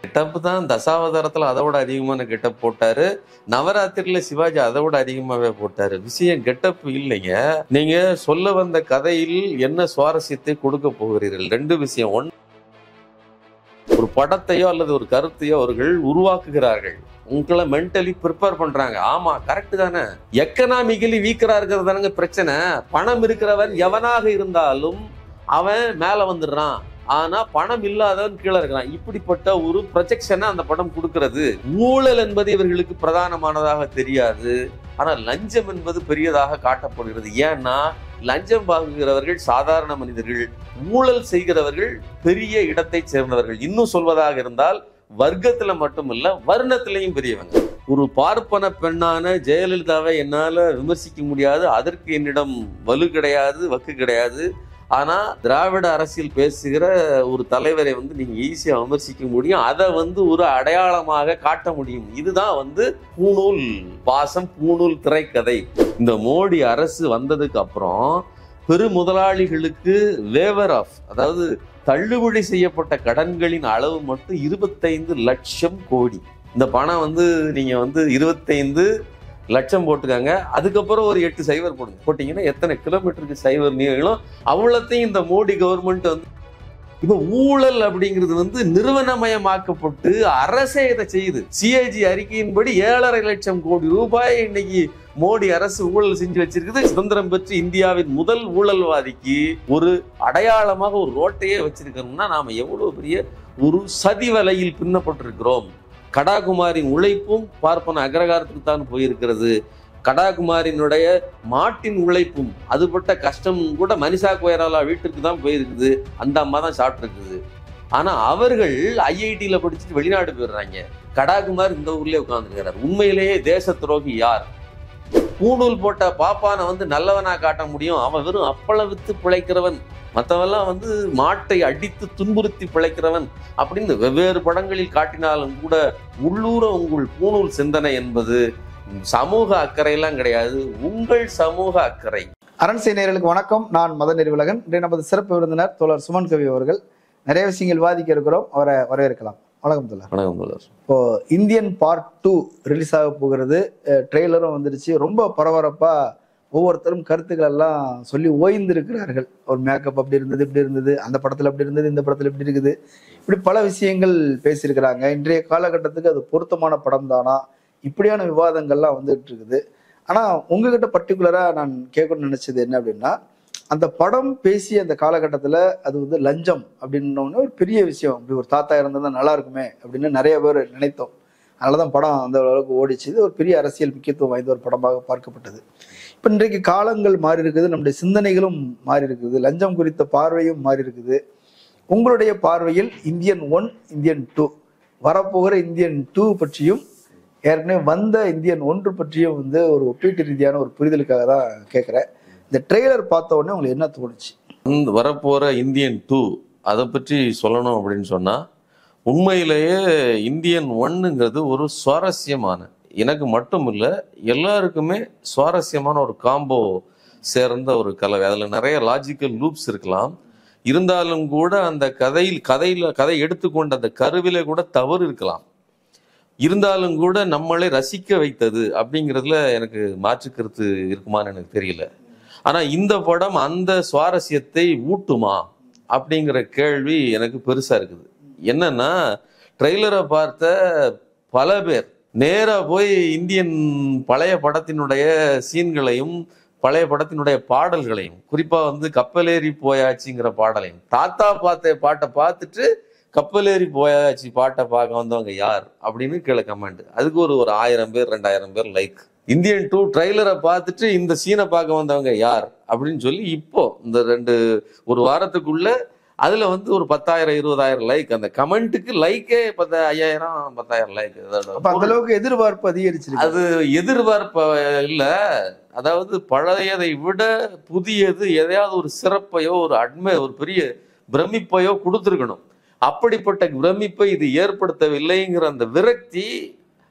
Getup தான் தசாவதாரத்துல அதை விட அதிகமான கெட்டப் போட்டாரு. நவராத்திரியில சிவாஜி அதை விட அதிகமாவே போட்டாரு. விஷயம் கெட்டப் இல்லைங்க. நீங்க சொல்ல வந்த கதையில் என்ன சுவாரஸ்யத்தை கொடுக்க போகிறீர்கள்? ரெண்டு விஷயம். ஒரு படத்தையோ அல்லது ஒரு கருத்தையோ அவர்கள் உருவாக்குகிறார்கள். உங்களை மென்டலி ப்ரிப்பேர் பண்றாங்க. ஆமா, கரெக்ட் தானே. எக்கனாமிக்கலி வீக்கரா இருக்கிறது தானங்க பிரச்சனை. பணம் இருக்கிறவன் எவனாக இருந்தாலும் அவன் மேல வந்துடுறான். ஆனா பணம் இல்லாதவன் கீழே இருக்கிறான். இப்படிப்பட்ட ஒரு ப்ரொஜெக்ஷனை அந்த படம் கொடுக்கிறது. ஊழல் என்பது இவர்களுக்கு பிரதானமானதாக தெரியாது. ஆனா லஞ்சம் என்பது பெரியதாக காட்டப்படுகிறது. ஏன்னா லஞ்சம் வாங்குகிறவர்கள் சாதாரண மனிதர்கள், ஊழல் செய்கிறவர்கள் பெரிய இடத்தை சேர்ந்தவர்கள். இன்னும் சொல்வதாக இருந்தால் வர்க்கத்துல மட்டுமல்ல, வர்ணத்திலையும் பெரியவங்க. ஒரு பார்ப்பன பெண்ணான ஜெயலலிதாவை என்னால விமர்சிக்க முடியாது. அதற்கு என்னிடம் வலு கிடையாது, வக்கு கிடையாது. ஆனா திராவிட அரசியல் பேசுகிற ஒரு தலைவரை நீங்க ஈஸியா விமர்சிக்க முடியும். அதை ஒரு அடையாளமாக காட்ட முடியும். இதுதான் பூணூல் பாசம், பூணூல் திரைக்கதை. இந்த மோடி அரசு வந்ததுக்கு அப்புறம் பெரு முதலாளிகளுக்கு வேவர் ஆஃப், அதாவது தள்ளுபடி செய்யப்பட்ட கடன்களின் அளவு மட்டும் 25 லட்சம் கோடி. இந்த பணம் நீங்க 25 லட்சம் போட்டுக்காங்க. அதுக்கப்புறம் ஒரு 8 சைவர் போடுங்க. போட்டீங்கன்னா எத்தனை கிலோமீட்டருக்கு சைவர் நீளம்? அவ்வளோத்தையும் இந்த மோடி கவர்மெண்ட் இப்ப ஊழல் அப்படிங்கிறது நிறுவனமயமாக்கப்பட்டு அரசே இதை செய்யுது. சிஏஜி அறிக்கையின்படி 7.5 லட்சம் கோடி ரூபாய் இன்னைக்கு மோடி அரசு ஊழல் செஞ்சு வச்சிருக்குது. சுதந்திரம் பெற்று இந்தியாவின் முதல் ஊழல்வாதிக்கு ஒரு அடையாளமாக ஒரு ரோட்டையே வச்சிருக்கோம்னா நாம எவ்வளவு பெரிய ஒரு சதி வலையில் பின்னப்பட்டிருக்கிறோம். கடாகுமாரின் உழைப்பும் பார்ப்பன அக்ரகாரத்துக்கு தான் போயிருக்கிறது. கடாகுமாரினுடைய மாட்டின் உழைப்பும் அதுபட்ட கஷ்டம் கூட மனிஷா கோயராலா வீட்டுக்கு தான் போயிருக்குது. அந்த அம்மா தான் சாப்பிட்டுருக்குது. ஆனா அவர்கள் ஐஐடியில படிச்சுட்டு வெளிநாடு போயிடுறாங்க. கடாகுமார் இந்த ஊர்லயே உட்கார்ந்துருக்கிறார். உண்மையிலேயே தேச துரோகி யார்? பூணூல் போட்ட பாப்பானை நல்லவனா காட்ட முடியும். அவன் வெறும் அப்பள வித்து பிழைக்கிறவன், மற்றவெல்லாம் மாட்டை அடித்து துன்புறுத்தி பிழைக்கிறவன் அப்படின்னு வெவ்வேறு படங்களில் காட்டினாலும் கூட உள்ளூர உங்கள் பூணூல் சிந்தனை என்பது சமூக அக்கறையெல்லாம் கிடையாது, உங்கள் சமூக அக்கறை. அரண்சை நேயர்களுக்கு வணக்கம். நான் மதன் நெறிவுலகன். இன்றைய நமது சிறப்பு விருந்தினர் தோழர் சுமன் கவி அவர்கள். நிறைய விஷயங்கள் விவாதிக்க இருக்கிறோம். அவரை வரவேற்கலாம். வணக்கம் தோழர். வணக்கம் தோழர். இப்போ இந்தியன் பார்ட் 2 ரிலீஸ் ஆக போகிறது. ட்ரெய்லரும் வந்துருச்சு. ரொம்ப பரபரப்பா ஒவ்வொருத்தரும் கருத்துக்கள் எல்லாம் சொல்லி ஓய்ந்திருக்கிறார்கள். ஒரு மேக்கப் அப்படி இருந்தது, இப்படி இருந்தது, அந்த படத்துல அப்படி இருந்தது, இந்த படத்துல இப்படி இருக்குது, இப்படி பல விஷயங்கள் பேசியிருக்கிறாங்க. இன்றைய காலகட்டத்துக்கு அது பொருத்தமான படம் தானா, இப்படியான விவாதங்கள்லாம் வந்துட்டு இருக்குது. ஆனா உங்ககிட்ட பர்டிகுலரா நான் கேட்கணும்னு நினைச்சது என்ன அப்படின்னா, அந்த படம் பேசிய அந்த காலகட்டத்துல அது லஞ்சம் அப்படின்னோடனே ஒரு பெரிய விஷயம். அப்படி ஒரு தாத்தா இறந்தா நல்லா இருக்குமே அப்படின்னு நிறைய பேர் நினைத்தோம். அதனாலதான் படம் அந்த அளவுக்கு ஓடிச்சு. இது ஒரு பெரிய அரசியல் முக்கியத்துவம் வாய்ந்த ஒரு படமாக பார்க்கப்பட்டது. இப்ப இன்றைக்கு காலங்கள் மாறி இருக்குது, நம்முடைய சிந்தனைகளும் மாறி இருக்குது, லஞ்சம் குறித்த பார்வையும் மாறி இருக்குது. உங்களுடைய பார்வையில் இந்தியன் 1, இந்தியன் 2, வரப்போகிற இந்தியன் 2 பற்றியும் ஏற்கனவே வந்த இந்தியன் 1 பற்றியும் ஒரு ஒப்பீட்டு ரீதியான ஒரு புரிதலுக்காக தான் கேட்குறேன். இந்த ட்ரெய்லர் பார்த்த உடனே உங்களுக்கு என்ன தோணுச்சு? வரப்போற இந்தியன் 2 அதை பற்றி சொல்லணும் அப்படின்னு சொன்னா, உண்மையிலேயே இந்தியன் 1ங்கிறது ஒரு சுவாரஸ்யமான, எனக்கு மட்டும் இல்லை எல்லாருக்குமே சுவாரஸ்யமான ஒரு காம்போ சேர்ந்த ஒரு கலவை. அதில் நிறைய லாஜிக்கல் லூப்ஸ் இருக்கலாம். இருந்தாலும் கூட அந்த கதை எடுத்துக்கொண்ட அந்த கருவில கூட தவறு இருக்கலாம். இருந்தாலும் கூட நம்மளை ரசிக்க வைத்தது அப்படிங்கிறதுல எனக்கு மாற்று கருத்து இருக்குமான்னு எனக்கு தெரியல. ஆனா இந்த படம் அந்த சுவாரஸ்யத்தை ஊட்டுமா அப்படிங்கிற கேள்வி எனக்கு பெருசா இருக்குது. என்னன்னா, ட்ரெய்லரை பார்த்த பல பேர் நேரா போய் இந்தியன் பழைய படத்தினுடைய சீன்களையும் பழைய படத்தினுடைய பாடல்களையும், குறிப்பா கப்பலேறி போயாச்சுங்கிற பாடலையும், தாத்தா பார்த்த பாட்டை பார்த்துட்டு கப்பலேறி போயாச்சு பாட்டை பார்க்க வந்தவங்க யார் அப்படின்னு கீழே கமெண்ட். அதுக்கு ஒரு 1000 பேர் 2000 பேர் லைக். இந்தியன் 2 ட்ரெய்லரை பார்த்துட்டு இந்த சீனை பார்க்க வந்தவங்க யார் அப்படின்னு சொல்லி இப்போ இந்த ஒரு வாரத்துக்குள்ள அதுல ஒரு 10,000 20,000 லைக். அந்த கமெண்ட்டுக்கு லைக்கே 5000 10,000 லைக். அந்த அளவுக்கு எதிர்பார்ப்பு அதிகரிச்சு. அது எதிர்பார்ப்பு இல்ல, அதாவது பழையதை விட புதியது எதையாவது ஒரு சிறப்பையோ ஒரு பெரிய பிரமிப்பையோ கொடுத்துருக்கணும். அப்படிப்பட்ட பிரமிப்பை இது ஏற்படுத்தவில்லைங்கிற அந்த விரக்தி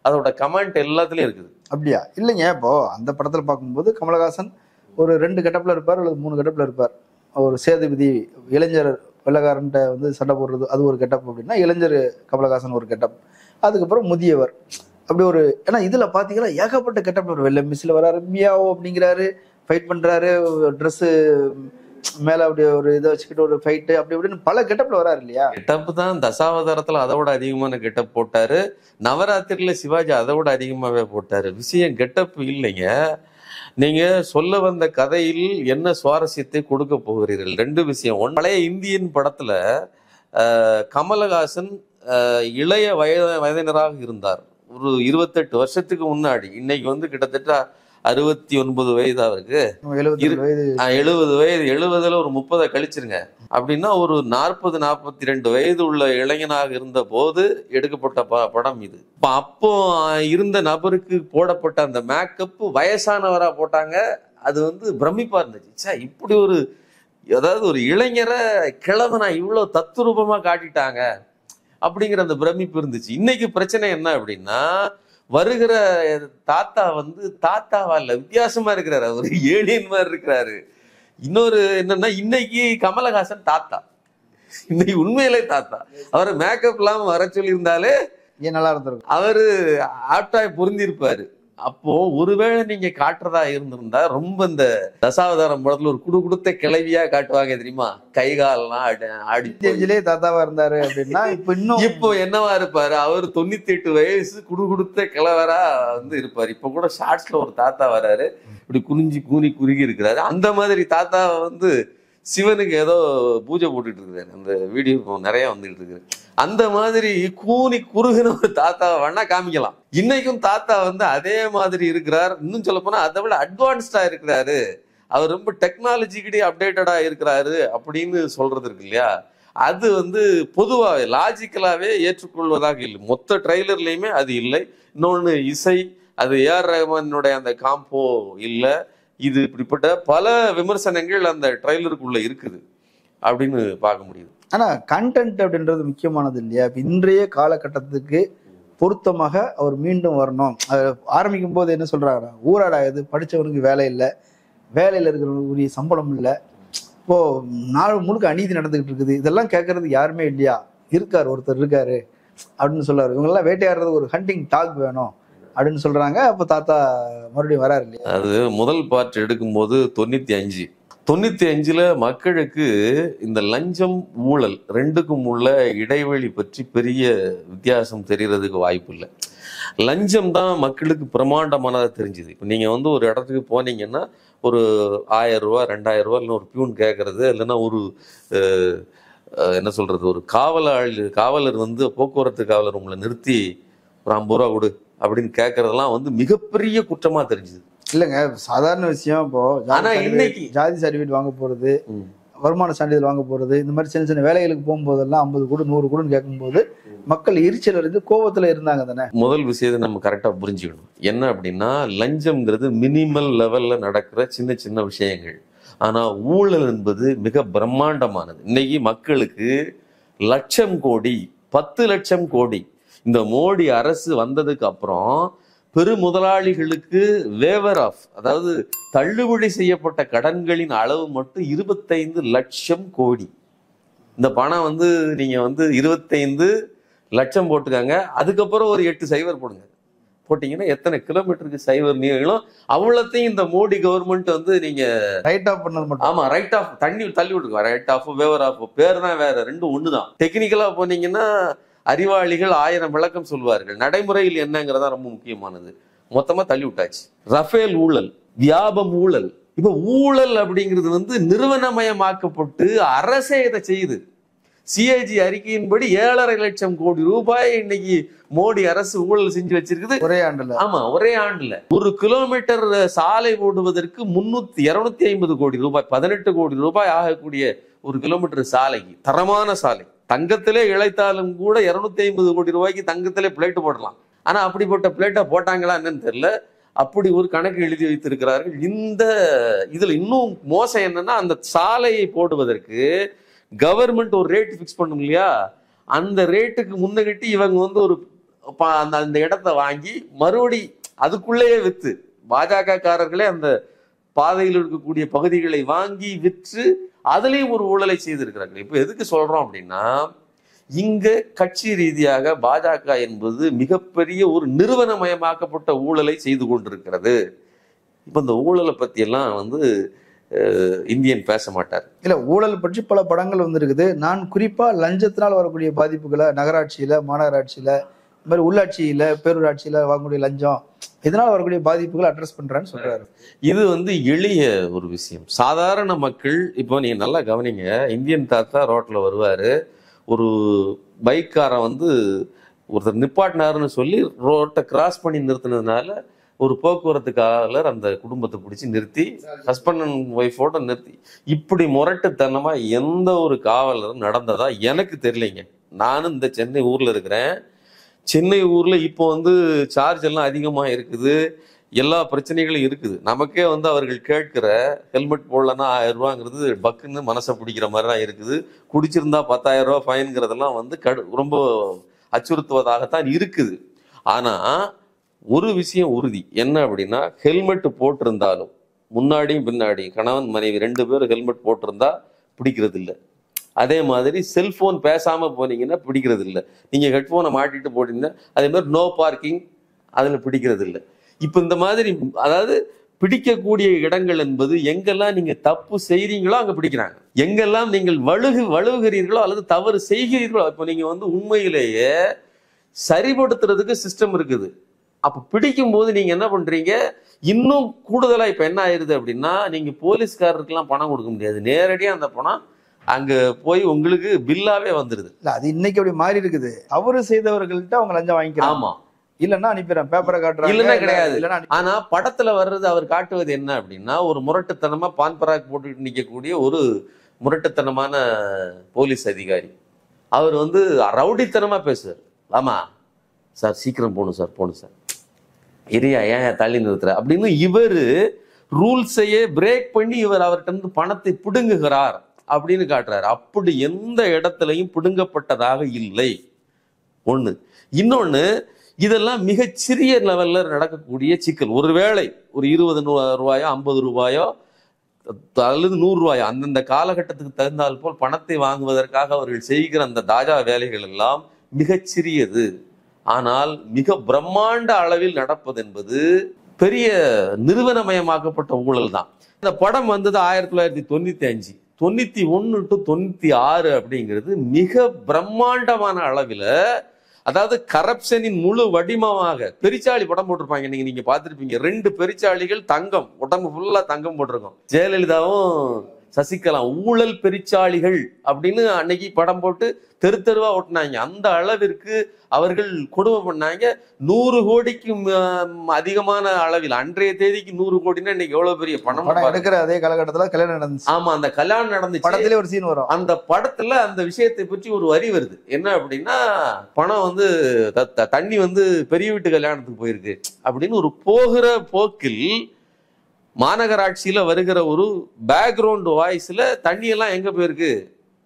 அதோட கமெண்ட் எல்லாத்துலயும் இருக்குது. அப்படியா? இல்லைங்க, இப்போ அந்த படத்துல பார்க்கும்போது கமலஹாசன் ஒரு 2 கெட்டப்ல இருப்பார் அல்லது 3 கெட்டப்ல இருப்பார். ஒரு சேதுபதி இளைஞர் வெள்ளக்காரன்ட்ட வந்து சண்டை போடுறது அது ஒரு கெட்டப் அப்படின்னா, இளைஞர் கமலஹாசன் ஒரு கெட்டப், அதுக்கப்புறம் முதியவர் அப்படி ஒரு. ஏன்னா இதுல பாத்தீங்கன்னா ஏகப்பட்ட கெட்டப் வரும். வெள்ளை மிஸ்ல வராரு, மியாவோ அப்படிங்கிறாரு, ஃபைட் பண்றாரு, ட்ரெஸ் மேல அப்படி ஒரு இதை வச்சுக்கிட்டு ஒரு ஃபைட்டு அப்படி இப்படின்னு பல கெட்டப்ல வராரு இல்லையா. கெட்டப் தான் தசாவதாரத்துல அதை விட அதிகமான கெட்டப் போட்டாரு. நவராத்திரில சிவாஜி அதை விட அதிகமாவே போட்டாரு. விஷயம் கெட்டப் இல்லைங்க. நீங்க சொல்ல வந்த கதையில் என்ன சுவாரஸ்யத்தை கொடுக்க போகிறீர்கள்? ரெண்டு விஷயம். ஒன்று, பழைய இந்தியன் படத்துல கமலஹாசன் இளைய வயதினராக இருந்தார். ஒரு 28 வருஷத்துக்கு முன்னாடி. இன்னைக்கு வந்து கிட்டத்தட்ட 69 வயது அவருக்கு. 70 வயது. 70ல ஒரு 30 கழிச்சிருங்க. அப்படின்னா ஒரு 40-42 வயது உள்ள இளைஞனாக இருந்த போது எடுக்கப்பட்ட படம் இது. அப்போ இருந்த நபருக்கு போடப்பட்ட அந்த மேக்கப் வயசானவரா போட்டாங்க. அது வந்து பிரமிப்பா இருந்துச்சு. இப்படி ஒரு, அதாவது ஒரு இளைஞரை கிழவனா இவ்வளவு தத்துரூபமா காட்டிட்டாங்க அப்படிங்கிற அந்த பிரமிப்பு இருந்துச்சு. இன்னைக்கு பிரச்சனை என்ன அப்படின்னா, வருகிற தாத்தா வந்து தாத்தாவா இல்ல, வித்தியாசமா இருக்கிறாரு. அவரு ஏலியன் மாதிரி இருக்கிறாரு. இன்னொரு என்னன்னா, இன்னைக்கு கமலஹாசன் தாத்தா, இன்னைக்கு உண்மையிலே தாத்தா. அவரை மேக்கப் இல்லாம வர சொல்லியிருந்தாலே ஏன் நல்லா இருந்திருக்கும், அவரு ஆப்டாய் பொருந்திருப்பாரு. அப்போ ஒருவேளை நீங்க காட்டுறதா இருந்திருந்தா, ரொம்ப இந்த தசாவதாரம் படத்துல ஒரு குடு குடுத்த கிளவியா காட்டுவாங்க தெரியுமா, கை காலெல்லாம் ஆடி தாத்தாவா இருந்தாரு அப்படின்னா, இப்போ என்னவா இருப்பாரு? அவர் 98 வயசு குடு குடுத்த கிழவரா வந்து இருப்பாரு. இப்ப கூட ஷார்ட்ஸ்ல ஒரு தாத்தா வராரு, இப்படி குனிஞ்சு குறுகி இருக்கிறாரு. அந்த மாதிரி தாத்தாவை வந்து சிவனுக்கு ஏதோ பூஜை போட்டுட்டு இருக்காரு. அந்த வீடியோ நிறைய வந்துட்டு இருக்கு. அந்த மாதிரி கூனி குறுகின ஒரு தாத்தாவை வேணா காமிக்கலாம். இன்னைக்கும் தாத்தா வந்து அதே மாதிரி இருக்கிறார். இன்னும் சொல்ல போனா அதை விட அட்வான்ஸ்டா இருக்கிறாரு. அவர் ரொம்ப டெக்னாலஜிக்கிட்டே அப்டேட்டடா இருக்கிறாரு அப்படின்னு சொல்றது இருக்கு இல்லையா, அது வந்து பொதுவாகவே லாஜிக்கலாவே ஏற்றுக்கொள்வதாக இல்லை. மொத்த ட்ரெய்லர்லயுமே அது இல்லை. இன்னொன்னு இசை, அது ஏஆர் ரஹ்மானுடைய அந்த காம்போ இல்லை. இது இப்படிப்பட்ட பல விமர்சனங்கள் அந்த ட்ரெய்லருக்குள்ள இருக்குது அப்படின்னு பார்க்க முடியுது. ஆனா கண்டென்ட் அப்படின்றது முக்கியமானது இல்லையா? இப்ப இன்றைய காலகட்டத்துக்கு பொருத்தமாக அவர் மீண்டும் வரணும். ஆரம்பிக்கும் போது என்ன சொல்றாங்க, ஊராடா இது, படிச்சவனுக்கு வேலை இல்லை, வேலையில இருக்கிறவனுக்கு உரிய சம்பளம் இல்லை, இப்போ நாள் முழுக்க அநீதி நடந்துகிட்டு இருக்குது, இதெல்லாம் கேட்கறதுக்கு யாருமே இல்லையா, இருக்காரு ஒருத்தர் இருக்காரு அப்படின்னு சொல்றாரு. இவங்கெல்லாம் வேட்டையாடுறதுக்கு ஒரு ஹண்டிங் டாக் வேணும் அப்படின்னு சொல்றாங்க. அப்ப தாத்தா மறுபடியும் வராரு இல்லையா. அது முதல் பார்ட் எடுக்கும்போது 95ல மக்களுக்கு இந்த லஞ்சம் ஊழல் ரெண்டுக்கும் உள்ள இடைவெளி பற்றி பெரிய வித்தியாசம் தெரியறதுக்கு வாய்ப்பு இல்லை. லஞ்சம் தான் மக்களுக்கு பிரமாண்டமானதாக தெரிஞ்சுது. இப்போ நீங்கள் வந்து ஒரு இடத்துக்கு போனீங்கன்னா ஒரு 1000 ரூபா 2000 ரூபா இல்லைன்னா ஒரு பியூன் கேட்கறது, இல்லைன்னா ஒரு என்ன சொல்றது, ஒரு காவலர் வந்து போக்குவரத்து காவலர் உங்களை நிறுத்தி ஒரு 50 ரூபா கொடு அப்படின்னு கேட்கறதெல்லாம் வந்து மிகப்பெரிய குற்றமா தெரிஞ்சுது. இல்லைங்க, சாதாரண விஷயம். இப்போ ஆனா இன்னைக்கு ஜாதி சர்டிஃபிகேட் வாங்க போறது, வருமான சான்றிதழ் வாங்க போறது, இந்த மாதிரி சின்ன சின்ன வேலைகளுக்கு போகும்போதெல்லாம் 50 கூட 100 கூடன்னு கேட்கும்போது மக்கள் எரிச்சல் இருந்து கோபத்துல இருந்தாங்க தானே. முதல் விஷயத்தை நம்ம கரெக்டா புரிஞ்சுக்கணும். என்ன அப்படின்னா, லஞ்சம்ங்கிறது மினிமல் லெவல்ல நடக்கிற சின்ன சின்ன விஷயங்கள். ஆனா ஊழல் என்பது மிக பிரம்மாண்டமானது. இன்னைக்கு மக்களுக்கு லட்சம் கோடி, 10 லட்சம் கோடி, இந்த மோடி அரசு வந்ததுக்கு அப்புறம் பெரு முதலாளிகளுக்கு வேவர் ஆஃப், அதாவது தள்ளுபடி செய்யப்பட்ட கடன்களின் அளவு மட்டும் 25 லட்சம் கோடி. இந்த பணம் வந்து நீங்க வந்து 25 லட்சம் போட்டுக்காங்க, அதுக்கப்புறம் ஒரு 8 சைவர் போடுங்க. போட்டீங்கன்னா எத்தனை கிலோமீட்டருக்கு சைவர் நீங்களும் அவ்வளோத்தையும் இந்த மோடி கவர்மெண்ட் வந்து நீங்க ரைட் ஆஃப் பண்ணது மட்டும். ஆமா, ரைட் ஆஃப் தள்ளி விட்டுருக்கோம். ரைட் ஆஃப் வேவர் ஆஃப் பேர் தான் வேற, ரெண்டும் ஒண்ணுதான். டெக்னிக்கலா போனீங்கன்னா அறிவாளிகள் 1000 விளக்கம் சொல்வார்கள். நடைமுறையில் என்னங்கிறதா ரொம்ப முக்கியமானது. மொத்தமா தள்ளி விட்டாச்சு. ரஃபேல் ஊழல், வியாபம் ஊழல். இப்ப ஊழல் அப்படிங்கிறது வந்து நிறுவனமயமாக்கப்பட்டு அரசே இதை செய்யுது. சிஏஜி அறிக்கையின்படி 7.5 லட்சம் கோடி ரூபாய் இன்னைக்கு மோடி அரசு ஊழல் செஞ்சு வச்சிருக்குது ஒரே ஆண்டுல. ஆமா, ஒரே ஆண்டுல. ஒரு கிலோமீட்டர் சாலை போடுவதற்கு 250 கோடி ரூபாய், 18 கோடி ரூபாய் ஆகக்கூடிய ஒரு கிலோமீட்டர் சாலைக்கு, தரமான சாலை, தங்கத்திலே இழைத்தாலும் கூட 250 கோடி ரூபாய்க்கு தங்கத்திலே பிளேட் போடலாம். ஆனா அப்படிப்பட்ட பிளேட்டை போட்டாங்களா என்னன்னு தெரியல. அப்படி ஒரு கணக்கு எழுதி வைத்திருக்கிறார்கள். இந்த இதுல இன்னும் மோசம் என்னன்னா, அந்த சாலையை போடுவதற்கு கவர்மெண்ட் ஒரு ரேட் பிக்ஸ் பண்ணும் இல்லையா, அந்த ரேட்டுக்கு முன்னகிட்டு இவங்க வந்து ஒரு அந்த இடத்தை வாங்கி மறுபடி அதுக்குள்ளேயே வித்து, பாஜக காரர்களே அந்த பாதையில் இருக்கக்கூடிய பகுதிகளை வாங்கி விற்று அதுலயும் ஒரு ஊழலை செய்திருக்கிறாங்க. இப்ப எதுக்கு சொல்றோம் அப்படின்னா, இங்க கட்சி ரீதியாக பாஜக என்பது மிகப்பெரிய ஒரு நிறுவனமயமாக்கப்பட்ட ஊழலை செய்து கொண்டிருக்கிறது. இப்ப இந்த ஊழலை பத்தி எல்லாம் இந்தியன் பேச மாட்டார். இல்ல, ஊழல் பற்றி பல படங்கள் வந்திருக்குது. நான் குறிப்பா லஞ்சத்தினால் வரக்கூடிய பாதிப்புகளை நகராட்சியில, மாநகராட்சியில, இந்த மாதிரி உள்ளாட்சியில, பேரூராட்சியில வாங்கக்கூடிய லஞ்சம், இதனால வரக்கூடிய பாதிப்புகளை அட்ரஸ் பண்றேன்னு சொல்றாரு. இது எளிய ஒரு விஷயம். சாதாரண மக்கள், இப்போ நீங்க நல்லா கவனிங்க, இந்தியன் தாத்தா ரோட்ல வருவாரு, ஒரு பைக்காரன் ஒருத்தர் நிப்பாட்டினாருன்னு சொல்லி ரோட்டை கிராஸ் பண்ணி நிறுத்தினதுனால ஒரு போக்குவரத்து காவலர் அந்த குடும்பத்தை பிடிச்சி நிறுத்தி, ஹஸ்பண்ட் அண்ட் ஒய்ஃபோட நிறுத்தி, இப்படி முரட்டுத்தனமா எந்த ஒரு காவலரும் நடந்ததா எனக்கு தெரியலைங்க. நானும் இந்த சென்னை ஊர்ல இருக்கிறேன். சென்னை ஊர்ல இப்போ சார்ஜ் எல்லாம் அதிகமா இருக்குது, எல்லா பிரச்சனைகளும் இருக்குது. நமக்கே அவர்கள் கேட்கிற ஹெல்மெட் போடலன்னா 1000 ரூபாங்கிறது பக்குன்னு மனசை பிடிக்கிற மாதிரி தான் இருக்குது. குடிச்சிருந்தா 10,000 ரூபாய் ஃபைன்ங்கிறதெல்லாம் ரொம்ப அச்சுறுத்துவதாகத்தான் இருக்குது. ஆனா ஒரு விஷயம் உறுதி என்ன அப்படின்னா, ஹெல்மெட் போட்டிருந்தாலும் முன்னாடியும் பின்னாடியும் கணவன் மனைவி 2 பேரும் ஹெல்மெட் போட்டிருந்தா பிடிக்கிறது இல்லை. அதே மாதிரி செல்போன் பேசாம போனீங்கன்னா பிடிக்கிறது இல்லை. நீங்க ஹெட்போனை மாட்டிட்டு போட்டீங்கன்னா அதே மாதிரி நோ பார்க்கிங், அதுல பிடிக்கிறது இல்லை. இப்ப இந்த மாதிரி அதாவது பிடிக்கக்கூடிய இடங்கள் என்பது எங்கெல்லாம் நீங்க தப்பு செய்றீங்களோ அங்க பிடிக்கிறாங்க. எங்கெல்லாம் நீங்கள் வழுவுகிறீர்களோ அல்லது தவறு செய்கிறீர்களோ, இப்போ நீங்க உண்மையிலேயே சரிபடுத்துறதுக்கு சிஸ்டம் இருக்குது. அப்ப பிடிக்கும் போது நீங்க என்ன பண்றீங்க, இன்னும் கூடுதலா இப்ப என்ன ஆயிருது அப்படின்னா, நீங்க போலீஸ்காரருக்கெல்லாம் பணம் கொடுக்க முடியாது, நேரடியா அந்த பணம் அங்க போய் உங்களுக்கு பில்லாவே வந்துருது. இல்ல, அது இன்னைக்கு அப்படி மாறி இருக்குது. தவறு செய்தவர்கள்ட்ட அவங்க லஞ்சம் வாங்கிக்கிறாங்க. ஆமா, இல்லன்னா அனுப்பிடுறேன், பேப்பரை காட்டுறாங்க, இல்லன்னா கிடையாது. ஆனா படத்துல வர்றது அவர் காட்டுவது என்ன அப்படின்னா, ஒரு முரட்டுத்தனமா பான் பராக் போட்டுட்டு நிக்கக்கூடிய ஒரு முரட்டுத்தனமான போலீஸ் அதிகாரி. அவர் ரவுடித்தனமா பேசுவார். ஆமா சார், சீக்கிரம் போகணும் சார், இரியா ஏன் தள்ளி நிறுத்துற அப்படின்னு இவர் ரூல்ஸையே பிரேக் பண்ணி இவர் அவர்கிட்ட பணத்தை பிடுங்குகிறார் அப்படின்னு காட்டுறாரு. அப்படி எந்த இடத்துலையும் பிடுங்கப்பட்டதாக இல்லை. ஒண்ணு. இன்னொன்னு, இதெல்லாம் மிகச்சிறிய லெவல்ல நடக்கக்கூடிய சிக்கல். ஒருவேளை ஒரு 20 ரூபாயோ 50 ரூபாயோ அல்லது 100 ரூபாயோ அந்தந்த காலகட்டத்துக்கு தகுந்தால் போல் பணத்தை வாங்குவதற்காக அவர்கள் செய்கிற அந்த தாஜா வேலைகள் எல்லாம் மிகச்சிறியது. ஆனால் மிக பிரம்மாண்ட அளவில் நடப்பது என்பது பெரிய நிறுவனமயமாக்கப்பட்ட ஊழல் தான். இந்த படம் 1995, 91 to 96 அப்படிங்கிறது மிக பிரம்மாண்டமான அளவில், அதாவது கரப்ஷனின் முழு வடிவமாக. பெரிச்சாளி படம் போட்டிருப்பாங்க, நீங்க பார்த்திருப்பீங்க. 2 பெரிச்சாளிகள் தங்கம், உடம்பு ஃபுல்லா தங்கம் போட்டிருக்கோம். ஜெயலலிதாவும் சசிகலா ஊழல் பெரிச்சாளிகள் அப்படின்னு அன்னைக்கு படம் போட்டு தெரு தெருவா ஓட்டினாங்க. அந்த அளவிற்கு அவர்கள் கொடுமை பண்ணாங்க. 100 கோடிக்கு அதிகமான அளவில், அன்றைய தேதிக்கு 100 கோடினா இன்னைக்கு எவ்வளவு பெரிய பணம் எடுக்கிற அதே காலகட்டத்துல கல்யாணம் நடந்துச்சு. ஆமா, அந்த கல்யாணம் நடந்துச்சு. படத்துல ஒரு சீன் வரும். அந்த படத்துல அந்த விஷயத்தை பற்றி ஒரு வரி வருது. என்ன அப்படின்னா, பணம் தண்ணி பெரிய வீட்டு கல்யாணத்துக்கு போயிருக்கு அப்படின்னு ஒரு போகிற போக்கில் மாநகராட்சியில வருகிற ஒரு பேக்ரவுண்ட் வாய்ஸ்ல தண்ணி எல்லாம் எங்க போயிருக்கு,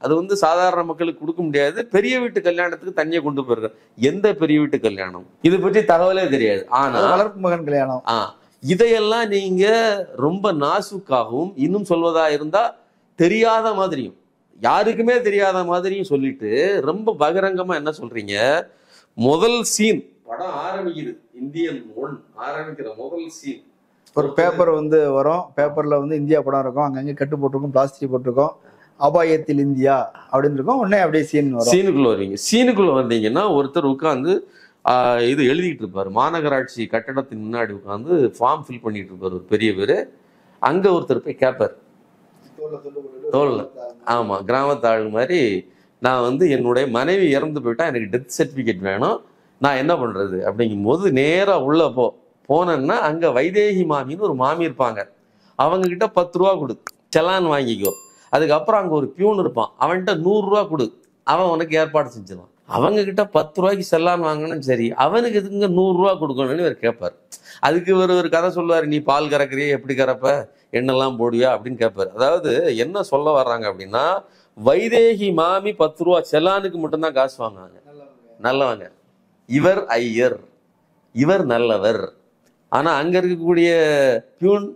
அது சாதாரண மக்களுக்கு கொடுக்க முடியாது, பெரிய வீட்டு கல்யாணத்துக்கு தண்ணியை கொண்டு போயிருக்க. எந்த பெரிய வீட்டு கல்யாணம், இது பற்றி தகவலே தெரியாது. ஆனா வளர்ப்பு மகன் கல்யாணம். இதையெல்லாம் நீங்க ரொம்ப நாசுக்காகவும், இன்னும் சொல்வதா இருந்தா தெரியாத மாதிரியும், யாருக்குமே தெரியாத மாதிரியும் சொல்லிட்டு ரொம்ப பகிரங்கமா என்ன சொல்றீங்க. முதல் சீன் படம் ஆரம்பிக்குது, இந்தியன் 1 ஆரம்பிக்கிற முதல் சீன் ஒரு பேப்பர் வரும். பேப்பர்ல இந்தியா படம் இருக்கும், அங்கங்க கட்டு போட்டிருக்கும், பிளாஸ்டிக் போட்டிருக்கும், அபாயத்தில் இந்தியா அப்படின்னு இருக்கும். உடனே அப்படியே சீனுக்குள்ள வருவீங்க. சீனுக்குள்ள வந்தீங்கன்னா ஒருத்தர் உட்கார்ந்து இது எழுதிட்டு இருப்பாரு. மாநகராட்சி கட்டடத்தின் முன்னாடி உட்கார்ந்து ஃபார்ம் ஃபில் பண்ணிட்டு இருப்பாரு ஒரு பெரிய பேரு. அங்க ஒருத்தர் போய் கேட்பார், தோல்ல. ஆமா, கிராமத்தாள் மாதிரி, நான் என்னுடைய மனைவி இறந்து போயிட்டா, எனக்கு டெத் சர்டிபிகேட் வேணும், நான் என்ன பண்றது அப்படிங்கும் போது நேரா உள்ள போனேன்னா அங்க வைதேகி மாமின்னு ஒரு மாமி இருப்பாங்க. அவங்க கிட்ட 10 ரூபா கொடு, செலான் வாங்கிக்கோ. அதுக்கப்புறம் அங்க ஒரு பியூன் இருப்பான், அவன்கிட்ட 100 ரூபா கொடு, அவன் உனக்கு ஏற்பாடு செஞ்சிருவான். அவங்க கிட்ட 10 ரூபாய்க்கு செல்லான் வாங்கணும், சரி, அவனுக்கு எதுங்க 100 ரூபா கொடுக்கணும்னு இவர் கேட்பாரு. அதுக்கு ஒரு கதை சொல்லுவாரு, நீ பால் கறக்குறிய, எப்படி கறப்ப, எண்ணெல்லாம் போடுவியா அப்படின்னு கேட்பாரு. அதாவது என்ன சொல்ல வர்றாங்க அப்படின்னா, வைதேகி மாமி 10 ரூபா செலானுக்கு மட்டும்தான் காசு வாங்குவாங்க, நல்லவங்க. இவர் ஐயர், இவர் நல்லவர். ஆனா அங்க இருக்கக்கூடிய பியூன்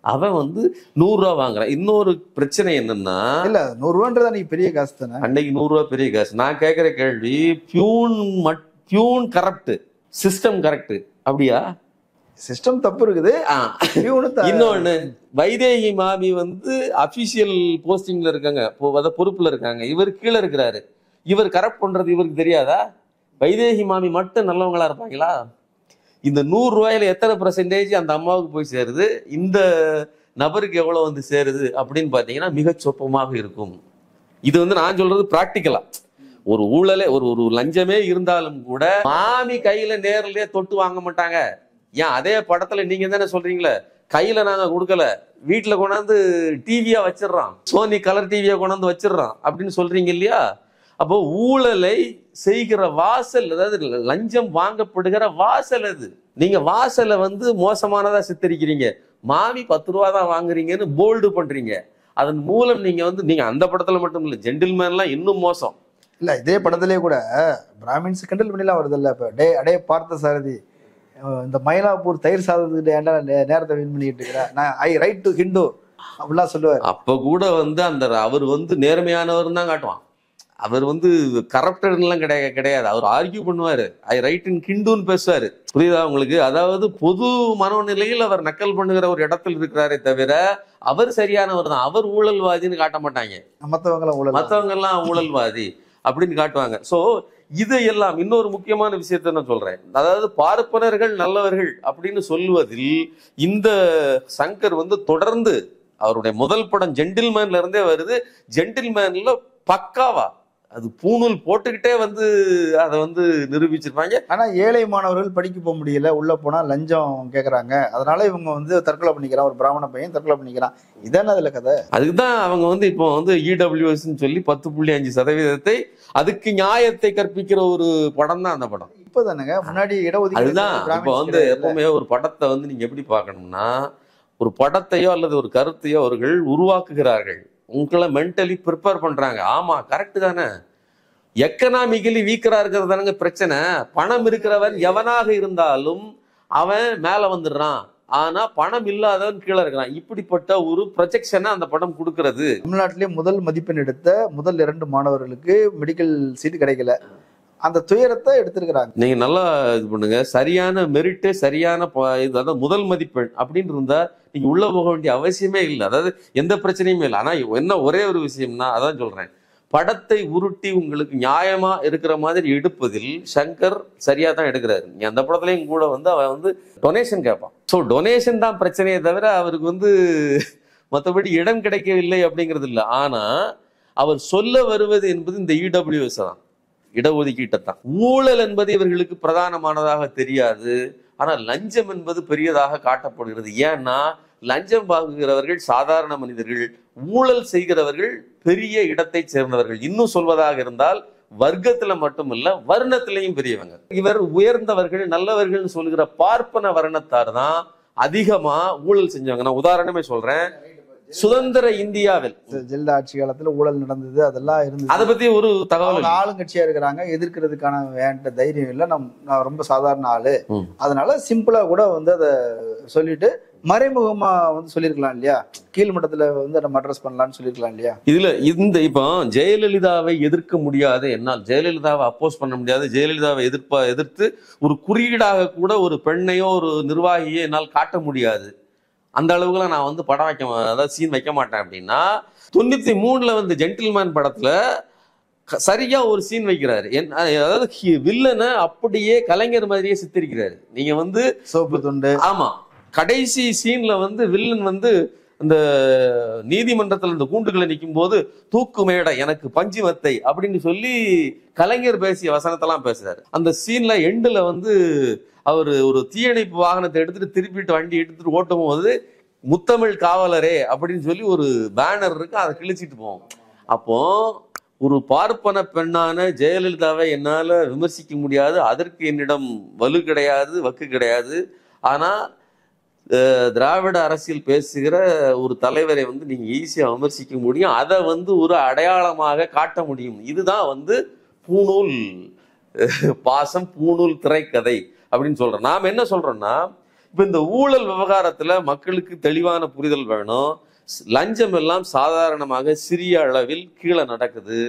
அவன் வந்து 100 ரூபா வாங்குறான். இன்னொரு பிரச்சனை என்னன்னா, இல்ல 100 ரூபான்றது அன்னைக்கு பெரிய காசு தானே. அன்னைக்கு 100 ரூபா பெரிய காசு. நான் கேட்கிற கேள்வி, பியூன் கரப்ட், சிஸ்டம் கரெக்ட், அப்படியா? சிஸ்டம் தப்பு இருக்குது. இன்னொன்னு, வைதேகி மாமி வந்து அபிஷியல் போஸ்டிங்ல இருக்காங்க, பொறுப்புல இருக்காங்க, இவர் கீழே இருக்கிறாரு. இவர் கரப்ட் பண்றது இவருக்கு தெரியாதா? வைதேகி மாமி மட்டும் நல்லவங்களா இருப்பாங்களா? இந்த 100 ரூபாயில எத்தனை % அந்த அம்மாவுக்கு போய் சேருது, இந்த நபருக்கு எவ்வளவு வந்து சேருது அப்படின்னு பாத்தீங்கன்னா மிக சொப்பமாக இருக்கும். இது வந்து நான் சொல்றது பிராக்டிக்கலா. ஒரு ஊழலே, ஒரு லஞ்சமே இருந்தாலும் கூட மாமி கையில நேரிலே தொட்டு வாங்க மாட்டாங்க. ஏன் அதே படத்துல நீங்க தானே சொல்றீங்களே, கையில நாங்க கொடுக்கல, வீட்டுல கொண்டாந்து டிவியா வச்சிடறான், சோனி கலர் டிவியா கொண்டாந்து வச்சிடறான் அப்படின்னு சொல்றீங்க இல்லையா? அப்போ ஊழலை செய்கிற வாசல், அதாவது லஞ்சம் வாங்கப்படுகிற வாசல் அது. நீங்க வாசலை வந்து மோசமானதா சித்தரிக்கிறீங்க, மாமி 10 ரூபா தான் வாங்குறீங்கன்னு போல்டு பண்றீங்க. அதன் மூலம் நீங்க வந்து, நீங்க அந்த படத்துல மட்டும் இல்ல, ஜென்டில்மேன்லாம் இன்னும் மோசம். இல்ல இதே படத்திலே கூட பிராமின்ஸ் கிண்டல் பண்ணிலாம் வருது இல்ல. இப்ப அடே பார்த்த சாரதி, இந்த மயிலாப்பூர் தயிர் சாதத்துக்கிட்ட ஏன்டா நேரத்தை வின் பண்ணிட்டு இருக்கிற, நான் ஐ ரைட் டு ஹிந்து அப்படிலாம் சொல்லுவார். அப்ப கூட வந்து அந்த அவர் வந்து நேர்மையானவர் தான் காட்டுவான். அவர் வந்து கரப்டட்லாம் கிடையாது. அவர் ஆர்கியூ பண்ணுவாரு, ஐ ரைட் இன் ஹிந்துன்னு பேசுவாரு. புரியுதா உங்களுக்கு? அதாவது பொது மனோநிலையில் அவர் நக்கல் பண்ணுகிற ஒரு இடத்துல இருக்கிறாரே தவிர அவர் சரியானவர் தான். அவர் ஊழல்வாதின்னு காட்ட மாட்டாங்க, மற்றவங்க எல்லாம் ஊழல்வாதி அப்படின்னு காட்டுவாங்க. சோ இதையெல்லாம் இன்னொரு முக்கியமான விஷயத்த நான் சொல்றேன். அதாவது பார்ப்பனர்கள் நல்லவர்கள் அப்படின்னு சொல்லுவதில் இந்த சங்கர் வந்து தொடர்ந்து, அவருடைய முதல் படம் ஜென்டில்மேன்ல இருந்தே வருது. ஜென்டில்மேன்ல பக்காவா அது பூணூல் போட்டுக்கிட்டே வந்து அதை வந்து நிரூபிச்சிருப்பாங்க. ஆனா ஏழை மாணவர்கள் படிக்க போக முடியல, உள்ள போனா லஞ்சம் கேக்குறாங்க, அதனால இவங்க வந்து தற்கொலை பண்ணிக்கிறான், ஒரு பிராமண பையன் தற்கொலை பண்ணிக்கிறான். இதான அதுல கதை. அதுக்குதான் அவங்க வந்து இப்போ வந்து இடபிள்யூஎஸ் சொல்லி 10.5% அதுக்கு நியாயத்தை கற்பிக்கிற ஒரு படம் தான் அந்த படம். இப்பதானுங்க முன்னாடி இடஒதுக்கீடு. அதுதான் இப்போ வந்து எப்பவுமே ஒரு படத்தை வந்து நீங்க எப்படி பார்க்கணும்னா, ஒரு படத்தையோ அல்லது ஒரு கருத்தையோ அவர்கள் உருவாக்குகிறார்கள், உங்களை மென்டலி ப்ரிப்பேர் பண்றாங்க. ஆமா கரெக்ட் தானே. எக்கனாமிக்கலி வீக்கரா இருக்கிறது தானங்க பிரச்சனை. பணம் இருக்கிறவன் எவனாக இருந்தாலும் அவன் மேல வந்துடுறான், ஆனா பணம் இல்லாதவன் கீழே இருக்கிறான். இப்படிப்பட்ட ஒரு ப்ரொஜெக்ஷனை அந்த படம் கொடுக்கிறது. தமிழ்நாட்டிலே முதல் மதிப்பெண் எடுத்த முதல் 2 மாணவர்களுக்கு மெடிக்கல் சீட் கிடைக்கல, அந்த துயரத்தை எடுத்திருக்கிறாங்க. நீங்க நல்லா இது பண்ணுங்க, சரியான மெரிட்டு, சரியான அதாவது முதல் மதிப்பெண் அப்படின்னு இருந்தா நீங்க உள்ள போக வேண்டிய அவசியமே இல்லை, அதாவது எந்த பிரச்சனையுமே இல்லை. ஆனா என்ன ஒரே ஒரு விஷயம்னா, அதான் சொல்றேன், படத்தை உருட்டி உங்களுக்கு நியாயமா இருக்கிற மாதிரி எடுப்பதில் சங்கர் சரியா தான் எடுக்கிறாரு. நீ அந்த படத்துலயும் கூட வந்து அவன் வந்து டொனேஷன் கேட்பான். ஸோ டொனேஷன் தான் பிரச்சனையே தவிர அவருக்கு வந்து மற்றபடி இடம் கிடைக்கவில்லை அப்படிங்கிறது இல்லை. ஆனா அவர் சொல்ல வருவது என்பது இந்த இடபிள்யூஎஸ் தான், இடஒதுக்கீட்டை தான். ஊழல் என்பது இவர்களுக்கு பிரதானமானதாக தெரியாது, ஆனா லஞ்சம் என்பது பெரியதாக காட்டப்படுகிறது. ஏன்னா லஞ்சம் வாங்குகிறவர்கள் சாதாரண மனிதர்கள், ஊழல் செய்கிறவர்கள் பெரிய இடத்தை சேர்ந்தவர்கள். இன்னும் சொல்வதாக இருந்தால் வர்க்கத்துல மட்டுமல்ல வர்ணத்திலையும் பெரியவங்க. இவர் உயர்ந்தவர்கள் நல்லவர்கள் சொல்கிற பார்ப்பன வர்ணத்தார் தான் அதிகமா ஊழல் செஞ்சவங்க. நான் உதாரணமே சொல்றேன், சுதந்திர இந்தியாவில் ஜெயலலிதா ஆட்சி காலத்துல ஊழல் நடந்தது, அதெல்லாம் இருந்தது. அதை பத்தி ஒரு தகவல், ஆளுங்கட்சியா இருக்கிறாங்க, எதிர்க்கிறதுக்கான வேண்ட தைரியம் இல்லை, நான் ரொம்ப சாதாரண ஆளு, அதனால சிம்பிளா கூட வந்து அதை சொல்லிட்டு மறைமுகமா வந்து சொல்லிருக்கலாம் இல்லையா, கீழ் மட்டத்துல வந்து நம்ம அட்ரஸ் பண்ணலாம்னு சொல்லிருக்கலாம் இல்லையா. இதுல இந்த இப்போ ஜெயலலிதாவை எதிர்க்க முடியாது, என்னால் ஜெயலலிதாவை அப்போஸ் பண்ண முடியாது, ஜெயலலிதாவை எதிர்த்து ஒரு குறியீடாக கூட ஒரு பெண்ணையோ ஒரு நிர்வாகியோ என்னால் காட்ட முடியாது, அந்த அளவுக்குலாம் நான் வந்து படம் வைக்க, அதாவது சீன் வைக்க மாட்டேன் அப்படின்னா, 93ல வந்து ஜென்டில்மேன் படத்துல சரியா ஒரு சீன் வைக்கிறாரு. அதாவது வில்லனை அப்படியே கலைஞர் மாதிரியே சித்தரிக்கிறாரு. நீங்க வந்து சோப்பு துண்டு, ஆமா கடைசி சீன்ல வந்து வில்லன் வந்து இந்த நீதிமன்றத்தில் இந்த கூண்டுகளை நிற்கும் போது தூக்கு மேடை எனக்கு பஞ்சு மத்தை அப்படின்னு சொல்லி கலைஞர் பேசிய வசனத்தெல்லாம் பேசுறாரு. அந்த சீன்ல எண்டுல வந்து அவர் ஒரு தீயணைப்பு வாகனத்தை எடுத்துட்டு திருப்பிட்டு வண்டி எடுத்துட்டு ஓட்டும் போது முத்தமிழ் காவலரே அப்படின்னு சொல்லி ஒரு பேனர் இருக்கு, அதை கிழிச்சிட்டு போவோம். அப்போ ஒரு பார்ப்பன பெண்ணான ஜெயலலிதாவை என்னால விமர்சிக்க முடியாது, அதற்கு என்னிடம் வலு கிடையாது, வக்கு கிடையாது. ஆனா திராவிட அரசியல் பேசுகிற ஒரு தலைவரை வந்து நீங்க ஈஸியா விமர்சிக்க முடியும், அதை வந்து ஒரு அடையாளமாக காட்ட முடியும். இதுதான் வந்து பூணூல் பாசம், பூணூல் திரைக்கதை அப்படின்னு சொல்றோம். நாம் என்ன சொல்றோம்னா, இப்ப இந்த ஊழல் விவகாரத்துல மக்களுக்கு தெளிவான புரிதல் வேணும். லஞ்சம் எல்லாம் சாதாரணமாக சிறிய அளவில் கீழே நடக்குது.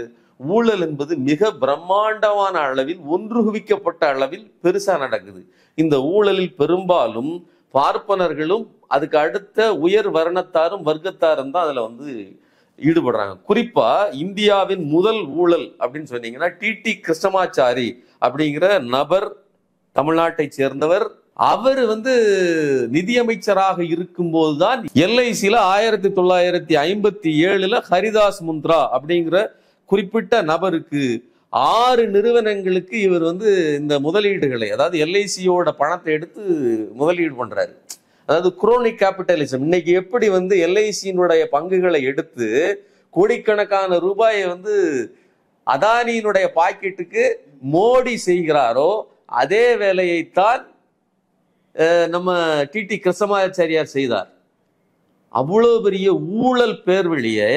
ஊழல் என்பது மிக பிரம்மாண்டமான அளவில் ஒன்று குவிக்கப்பட்ட அளவில் பெருசா நடக்குது. இந்த ஊழலில் பெரும்பாலும் பார்ப்பனர்களும் அதுக்கு அடுத்த உயர் வர்ணத்தாரும் வர்க்கத்தாரும் தான் அதுல வந்து ஈடுபடுறாங்க. குறிப்பா இந்தியாவின் முதல் ஊழல் அப்படின்னு சொன்னீங்கன்னா டிடி கிருஷ்ணமாச்சாரி அப்படிங்கிற நபர், தமிழ்நாட்டை சேர்ந்தவர். அவர் வந்து நிதியமைச்சராக இருக்கும்போதுதான் எல்ஐசியில 1957 ஹரிதாஸ் முந்த்ரா அப்படிங்கிற குறிப்பிட்ட நபருக்கு 6 நிறுவனங்களுக்கு இவர் வந்து இந்த முதலீடுகளை, அதாவது எல்ஐசியோட பணத்தை எடுத்து முதலீடு பண்றாரு. அதாவது குரோனிக் கேபிட்டலிசம். இன்னைக்கு எப்படி வந்து எல்ஐசியினுடைய பங்குகளை எடுத்து கோடிக்கணக்கான ரூபாயை வந்து அதானியினுடைய பாக்கெட்டுக்கு மோடி செய்கிறாரோ அதே வேலையைத்தான் நம்ம டிடி கிருஷ்ணமாச்சாரியார் செய்தார். அவ்வளவு பெரிய ஊழல் பேர் வெளியே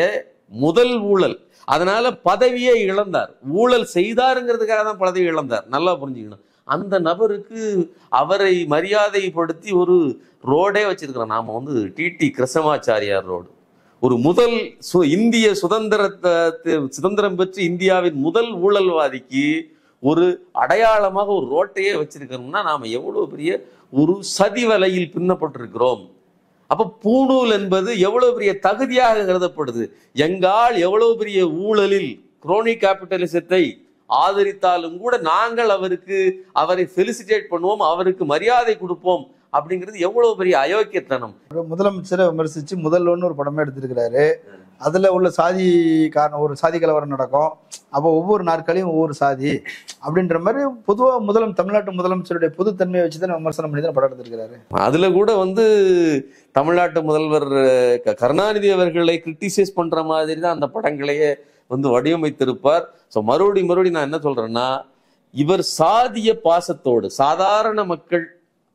முதல் ஊழல். அதனால பதவியை இழந்தார். ஊழல் செய்தாருங்கிறதுக்காக தான் பதவி இழந்தார். நல்லா புரிஞ்சுக்கணும். அந்த நபருக்கு அவரை மரியாதைப்படுத்தி ஒரு ரோடே வச்சிருக்கிறோம். நாம வந்து டிடி கிருஷ்ணமாச்சாரியார் ரோடு. ஒரு முதல் இந்திய சுதந்திரம் பெற்று இந்தியாவின் முதல் ஊழல்வாதிக்கு ஒரு அடையாளமாக ஒரு ரோட்டையே வச்சிருக்கணும்னா நாம எவ்வளவு பெரிய ஒரு சதி வலையில் பின்னப்பட்டிருக்கிறோம். அப்ப பூணூல் என்பது எவ்வளவு பெரிய தகுதியாக கருதப்படுது. எங்கால் எவ்வளவு பெரிய ஊழலில் குரோனிக் கேபிட்டலிசத்தை ஆதரித்தாலும் கூட நாங்கள் அவரை பெலிசிட்டேட் பண்ணுவோம், அவருக்கு மரியாதை கொடுப்போம் அப்படிங்கிறது எவ்வளவு பெரிய அயோக்கியத்தனம். முதலமைச்சரை விமர்சிச்சு முதல்வன்னு ஒரு படமே எடுத்திருக்கிறாரு. அதுல உள்ள சாதி காரணம், ஒரு சாதி கலவரம் நடக்கும். அப்போ ஒவ்வொரு நாட்களையும் ஒவ்வொரு சாதி அப்படின்ற மாதிரி பொதுவாக தமிழ்நாட்டு முதலமைச்சருடைய பொதுத்தன்மையை வச்சுதான் விமர்சனம் பண்ணி தான் படம் எடுத்திருக்கிறாரு. அதுல கூட வந்து தமிழ்நாட்டு முதல்வர் கருணாநிதி அவர்களை கிரிட்டிசைஸ் பண்ற மாதிரி தான் அந்த படங்களையே வந்து வடிவமைத்திருப்பார். ஸோ மறுபடியும் நான் என்ன சொல்றேன்னா, இவர் சாதிய பாசத்தோடு சாதாரண மக்கள்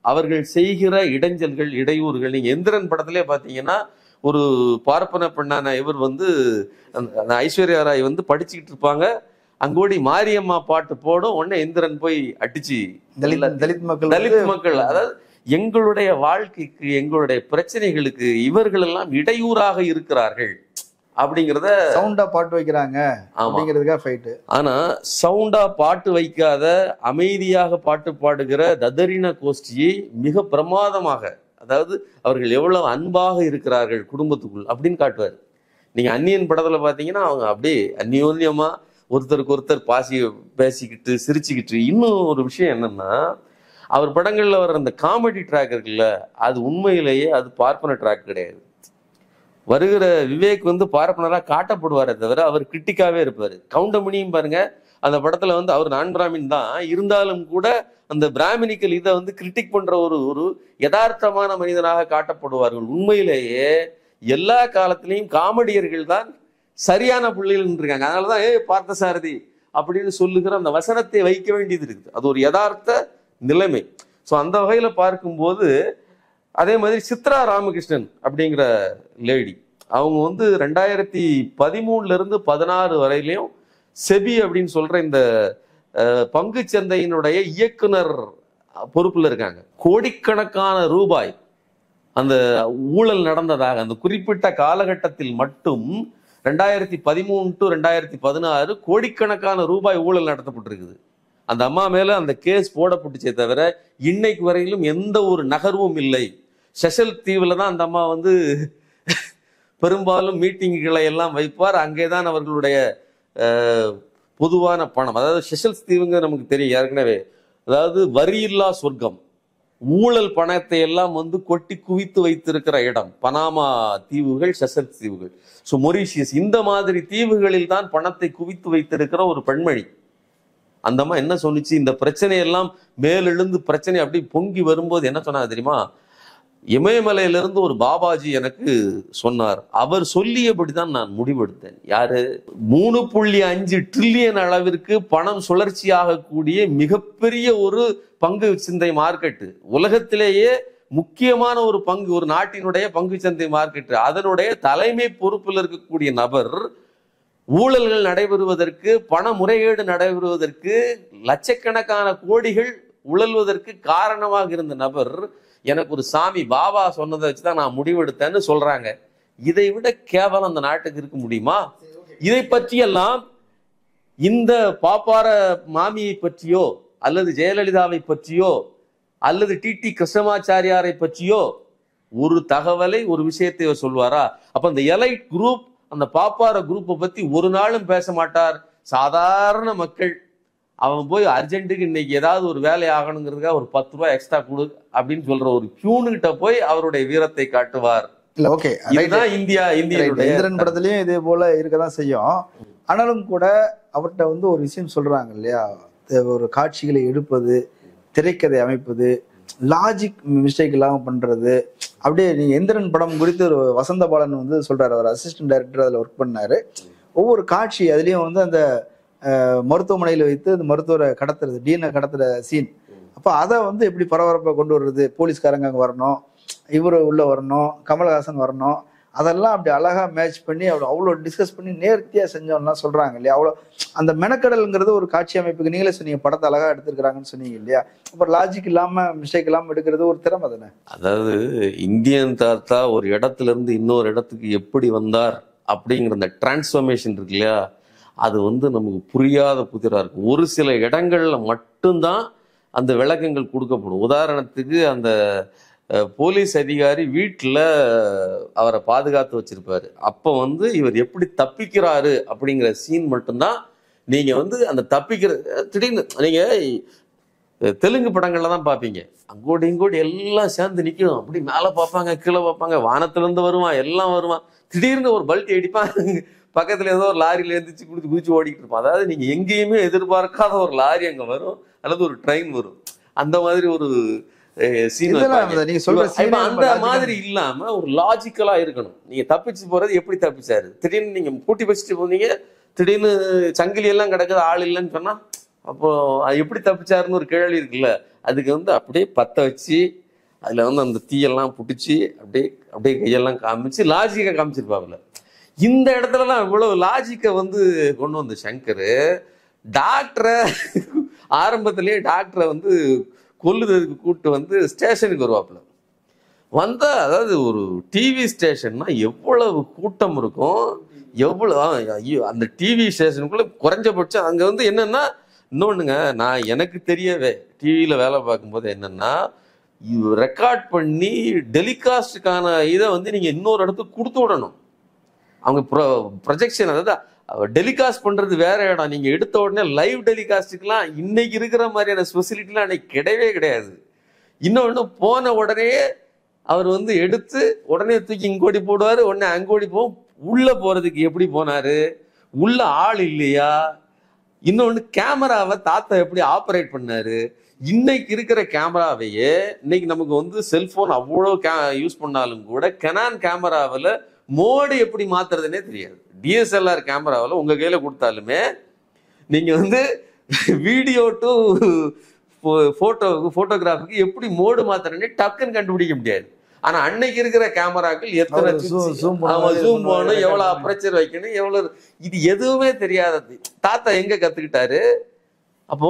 அவர்கள் செய்கிற இடைஞ்சல்கள், இடையூறுகள், நீங்க எந்திரன் படத்திலே பாத்தீங்கன்னா ஒரு பார்ப்பன பெண்ணான இவர் வந்து ஐஸ்வர்யா ராய் வந்து படிச்சுக்கிட்டு இருப்பாங்க. அங்கோடி மாரியம்மா பாட்டு போடும், உடனே எந்திரன் போய் அடிச்சு தலித் மக்கள், அதாவது எங்களுடைய வாழ்க்கைக்கு எங்களுடைய பிரச்சனைகளுக்கு இவர்கள் எல்லாம் இடையூறாக இருக்கிறார்கள் அப்படிங்கிறத சவுண்டா பாட்டு வைக்கிறாங்க அப்படிங்கிறதுக்காக ஃபைட். ஆனா சவுண்டா பாட்டு வைக்காத அமைதியாக பாட்டு பாடுகிற ததரின கோஷ்டியை மிக பிரமாதமாக, அதாவது அவர்கள் எவ்வளவு அன்பாக இருக்கிறார்கள் குடும்பத்துக்குள் அப்படின்னு காட்டுவார். நீங்க அந்நியன் படத்துல பாத்தீங்கன்னா அவங்க அப்படியே அந்யோன்யமா ஒருத்தருக்கு ஒருத்தர் பேசிக்கிட்டு சிரிச்சுக்கிட்டு. இன்னும் ஒரு விஷயம் என்னன்னா, அவர் படங்கள்ல வர அந்த காமெடி ட்ராக் இருக்குல்ல, அது உண்மையிலேயே அது பார்ப்பன ட்ராக் கிடையாது. வருகிற விவேக் வந்து பார்ப்பனரா காட்டப்படுவாரே தவிர அவர் கிரிட்டிக்காவே இருப்பாரு. கவுண்டமணியும் பாருங்க, அந்த படத்துல வந்து அவர் நான் பிராமின் தான் இருந்தாலும் கூட அந்த பிராமினிக்கல் இதை வந்து கிரிட்டிக் பண்ற ஒரு யதார்த்தமான மனிதனாக காட்டப்படுவார்கள். உண்மையிலேயே எல்லா காலத்திலையும் காமெடியர்கள் தான் சரியான புள்ளிகள் இருக்காங்க. அதனாலதான் பார்த்தசாரதி அப்படின்னு சொல்லுகிற அந்த வசனத்தை வைக்க வேண்டியது இருக்குது. அது ஒரு யதார்த்த நிலைமை. ஸோ அந்த வகையில பார்க்கும்போது அதே மாதிரி சித்ரா ராமகிருஷ்ணன் அப்படிங்கிற லேடி, அவங்க வந்து 2013 16 வரையிலையும் செபி அப்படின்னு சொல்ற இந்த பங்கு சந்தையினுடைய இயக்குனர் பொறுப்புல இருக்காங்க. கோடிக்கணக்கான ரூபாய் அந்த ஊழல் நடந்ததாக அந்த குறிப்பிட்ட காலகட்டத்தில் மட்டும் 2013 to 2016 கோடிக்கணக்கான ரூபாய் ஊழல் நடத்தப்பட்டிருக்குது. அந்த அம்மா மேல அந்த கேஸ் போடப்பட்டுச்சே தவிர இன்னைக்கு வரையிலும் எந்த ஒரு நகர்வும் இல்லை. செஷல் தீவுல தான் அந்த அம்மா வந்து பெரும்பாலும் மீட்டிங்குகளை எல்லாம் வைப்பார். அங்கேதான் அவர்களுடைய பொதுவான பணம், அதாவது செஷல்ஸ் தீவுங்க நமக்கு தெரியும் ஏற்கனவே, அதாவது வரியில்லா சொர்க்கம், ஊழல் பணத்தை எல்லாம் வந்து கொட்டி குவித்து வைத்திருக்கிற இடம் பனாமா தீவுகள், செஷல்ஸ் தீவுகள், ஸோ மொரீஷியஸ், இந்த மாதிரி தீவுகளில் தான் பணத்தை குவித்து வைத்திருக்கிற ஒரு பெண்மணி. அந்தம்மா என்ன சொன்னிச்சு, இந்த பிரச்சனையெல்லாம் மேலெழுந்து பிரச்சனை அப்படி பொங்கி வரும்போது என்ன சொன்னாங்க தெரியுமா, இமயமலையிலிருந்து ஒரு பாபாஜி எனக்கு சொன்னார், அவர் சொல்லியபடிதான் நான் முடிவெடுத்தேன். யாரு? 3.5 ட்ரில்லியன் அளவிற்கு பணம் சுழற்சியாக கூடிய மிகப்பெரிய ஒரு பங்கு சந்தை மார்க்கெட்டு, உலகத்திலேயே முக்கியமான ஒரு பங்கு, ஒரு நாட்டினுடைய பங்கு சந்தை மார்க்கெட்டு, அதனுடைய தலைமை பொறுப்பில் இருக்கக்கூடிய நபர் ஊழல்கள் நடைபெறுவதற்கு, பண முறைகேடு நடைபெறுவதற்கு, லட்சக்கணக்கான கோடிகள் உழல்வதற்கு காரணமாக இருந்த நபர் எனக்கு ஒரு சாமி பாபா சொன்னதை வச்சுதான் நான் முடிவெடுத்தேன்னு சொல்றாங்க. இதை விட கேவலம் அந்த நாட்டுக்கு இருக்க முடியுமா? இதை பற்றியெல்லாம் இந்த பாப்பார மாமியை பற்றியோ அல்லது ஜெயலலிதாவை பற்றியோ அல்லது டிடி கிருஷ்ணமாச்சாரியாரை பற்றியோ ஒரு தகவலை ஒரு விஷயத்தை அவர் சொல்வாரா? அப்ப அந்த எலைட் குரூப், அந்த பாப்பார குரூப்பை பத்தி ஒரு நாளும் பேச மாட்டார். சாதாரண மக்கள் அவன் போய் அர்ஜென்ட்டுக்கு இன்னைக்கு ஏதாவது ஒரு வேலை ஆகணுங்கிறதுக்காக ஒரு 10 ரூபாய் எக்ஸ்ட்ரா கொடு அப்படின்னு சொல்ற ஒரு பியூனுகிட்ட போய் அவருடைய வீரத்தை காட்டுவார். இல்ல ஓகே, இதுதான் இந்தியாவுடைய இந்திரன் படத்துலயும் இதே போல இருக்கதான் செய்யும். ஆனாலும் கூட அவர்கிட்ட வந்து ஒரு விஷயம் சொல்றாங்க இல்லையா, ஒரு காட்சிகளை எடுப்பது, திரைக்கதை அமைப்பது, லாஜிக் மிஸ்டேக் இல்லாம பண்றது. அப்படியே நீங்க எந்திரன் படம் குறித்து ஒரு வசந்த பாலன் வந்து சொல்றாரு, அவர் அசிஸ்டன்ட் டைரக்டர் அதுல ஒர்க் பண்ணாரு. ஒவ்வொரு காட்சி அதுலயும் வந்து அந்த மருத்துவமனையில வைத்து அந்த மருத்துவரை கடத்துறது, டீனை கடத்துற சீன், அப்ப அதை வந்து எப்படி பரபரப்பா கொண்டு வர்றது, போலீஸ்காரங்க அங்க வரணும், இவரு உள்ள வரணும், கமலஹாசன் வரணும், அதெல்லாம் அப்படி அழகா மேட்ச் பண்ணி அவ்வளோ டிஸ்கஸ் பண்ணி நேர்த்தியா செஞ்சோம்னா சொல்றாங்க இல்லையா. அவ்வளோ அந்த மெனக்கடல்ங்கிறது ஒரு காட்சி அமைப்புக்கு நீங்களே சொன்னீங்க, படத்தை அழகா எடுத்திருக்கிறாங்கன்னு சொன்னீங்க இல்லையா. அப்புறம் லாஜிக் இல்லாம மிஸ்டேக் இல்லாம எடுக்கிறது ஒரு திறமை தானே. அதாவது இந்தியன் தாத்தா ஒரு இடத்துல இருந்து இன்னொரு இடத்துக்கு எப்படி வந்தார் அப்படிங்கிற அந்த டிரான்ஸ்ஃபர்மேஷன் இருக்கு இல்லையா, அது வந்து நமக்கு புரியாத புதிரா இருக்கும். ஒரு சில இடங்கள்ல மட்டும்தான் அந்த விளக்கங்கள் கொடுக்கப்படும். உதாரணத்துக்கு அந்த போலீஸ் அதிகாரி வீட்டில் அவரை பாதுகாத்து வச்சிருப்பாரு, அப்போ வந்து இவர் எப்படி தப்பிக்கிறாரு அப்படிங்கிற சீன் மட்டும்தான் நீங்க வந்து அந்த தப்பிக்கிற. திடீர்னு நீங்க தெலுங்கு படங்கள்ல தான் பார்ப்பீங்க, அங்கோடி இங்கோடி எல்லாம் சேர்ந்து நிற்கும், அப்படி மேலே பார்ப்பாங்க, கீழே பார்ப்பாங்க, வானத்துல இருந்து வருவான், எல்லாம் வருவான், திடீர்னு ஒரு பல்ட்டி அடிப்பான், பக்கத்துல ஏதோ ஒரு லாரியில எழுந்திரிச்சு குதிச்சு ஓடிக்கிட்டு இருப்பான். அதாவது நீங்க எங்கேயுமே எதிர்பார்க்காத ஒரு லாரி அங்க வரும் அல்லது ஒரு ட்ரெயின் வரும், அந்த மாதிரி ஒரு சீன். அந்த மாதிரி இல்லாம ஒரு லாஜிக்கலா இருக்கணும். நீங்க தப்பிச்சு போறது எப்படி தப்பிச்சாரு, திடீர்னு நீங்க பூட்டி வச்சுட்டு போனீங்க, திடீர்னு சங்கிலி எல்லாம் கிடக்குது ஆள் இல்லைன்னு சொன்னா அப்போ எப்படி தப்பிச்சாருன்னு ஒரு கேள்வி இருக்குல்ல. அதுக்கு வந்து அப்படியே பத்த வச்சு அதுல வந்து அந்த தீயெல்லாம் புடிச்சு அப்படியே அப்படியே கையெல்லாம் காமிச்சு லாஜிக்கா காமிச்சிருப்பாங்கல்ல. இந்த இடத்துலலாம் இவ்வளவு லாஜிக்கை வந்து கொண்டு வந்த சங்கர் டாக்டரை ஆரம்பத்திலேயே டாக்டரை வந்து கொல்லுறதுக்கு கூப்பிட்டு வந்து ஸ்டேஷனுக்கு வருவாப்புல. வந்தா அதாவது ஒரு டிவி ஸ்டேஷன்னா எவ்வளவு கூட்டம் இருக்கும், எவ்வளவு அந்த டிவி ஸ்டேஷனுக்குள்ள குறைஞ்சபட்சம் அங்க வந்து என்னன்னா, இன்னொன்னுங்க, நான் எனக்கு தெரியவே டிவியில வேலை பார்க்கும்போது என்னன்னா, ரெக்கார்ட் பண்ணி டெலிகாஸ்டுக்கான இதை வந்து நீங்க இன்னொரு இடத்துக்கு கொடுத்து விடணும். அவங்க ப்ரொஜெக்ஷன், அதாவது டெலிகாஸ்ட் பண்றது வேற இடம், நீங்க எடுத்த உடனே லைவ் டெலிகாஸ்டுக்கெல்லாம் இன்னைக்கு இருக்கிற மாதிரியான ஸ்பெசிலிட்டிலாம் அன்னைக்கு கிடையவே கிடையாது. இன்னொன்று போன உடனே அவர் வந்து எடுத்து உடனே தூக்கி இங்கோடி போடுவாரு, உடனே அங்கோடி போவோம். உள்ள போறதுக்கு எப்படி போனாரு, உள்ள ஆள் இல்லையா, இன்னொன்று கேமராவை தாத்தா எப்படி ஆப்ரேட் பண்ணாரு. இன்னைக்கு இருக்கிற கேமராவையே இன்னைக்கு நமக்கு வந்து செல்போன் அவ்வளோ யூஸ் பண்ணாலும் கூட கெனான் கேமராவில் மோடு எப்படி மாத்துறதுன்னே தெரியாது. டிஎஸ்எல்ஆர் கேமராவில் உங்க கையில கொடுத்தாலுமே நீங்க வந்து வீடியோ டு போட்டோகிராஃபிக்கு எப்படி மோடு மாத்துறேன்னே டக்குன்னு கண்டுபிடிக்க முடியாது. ஆனா அன்னைக்கு இருக்கிற கேமராக்கள் எத்தனை ஜூம் பண்ணணும், எவ்வளவு அப்ரச்சர் வைக்கணும், எவ்வளவு, இது எதுவுமே தெரியாதது. தாத்தா எங்க கத்துக்கிட்டாரு? அப்போ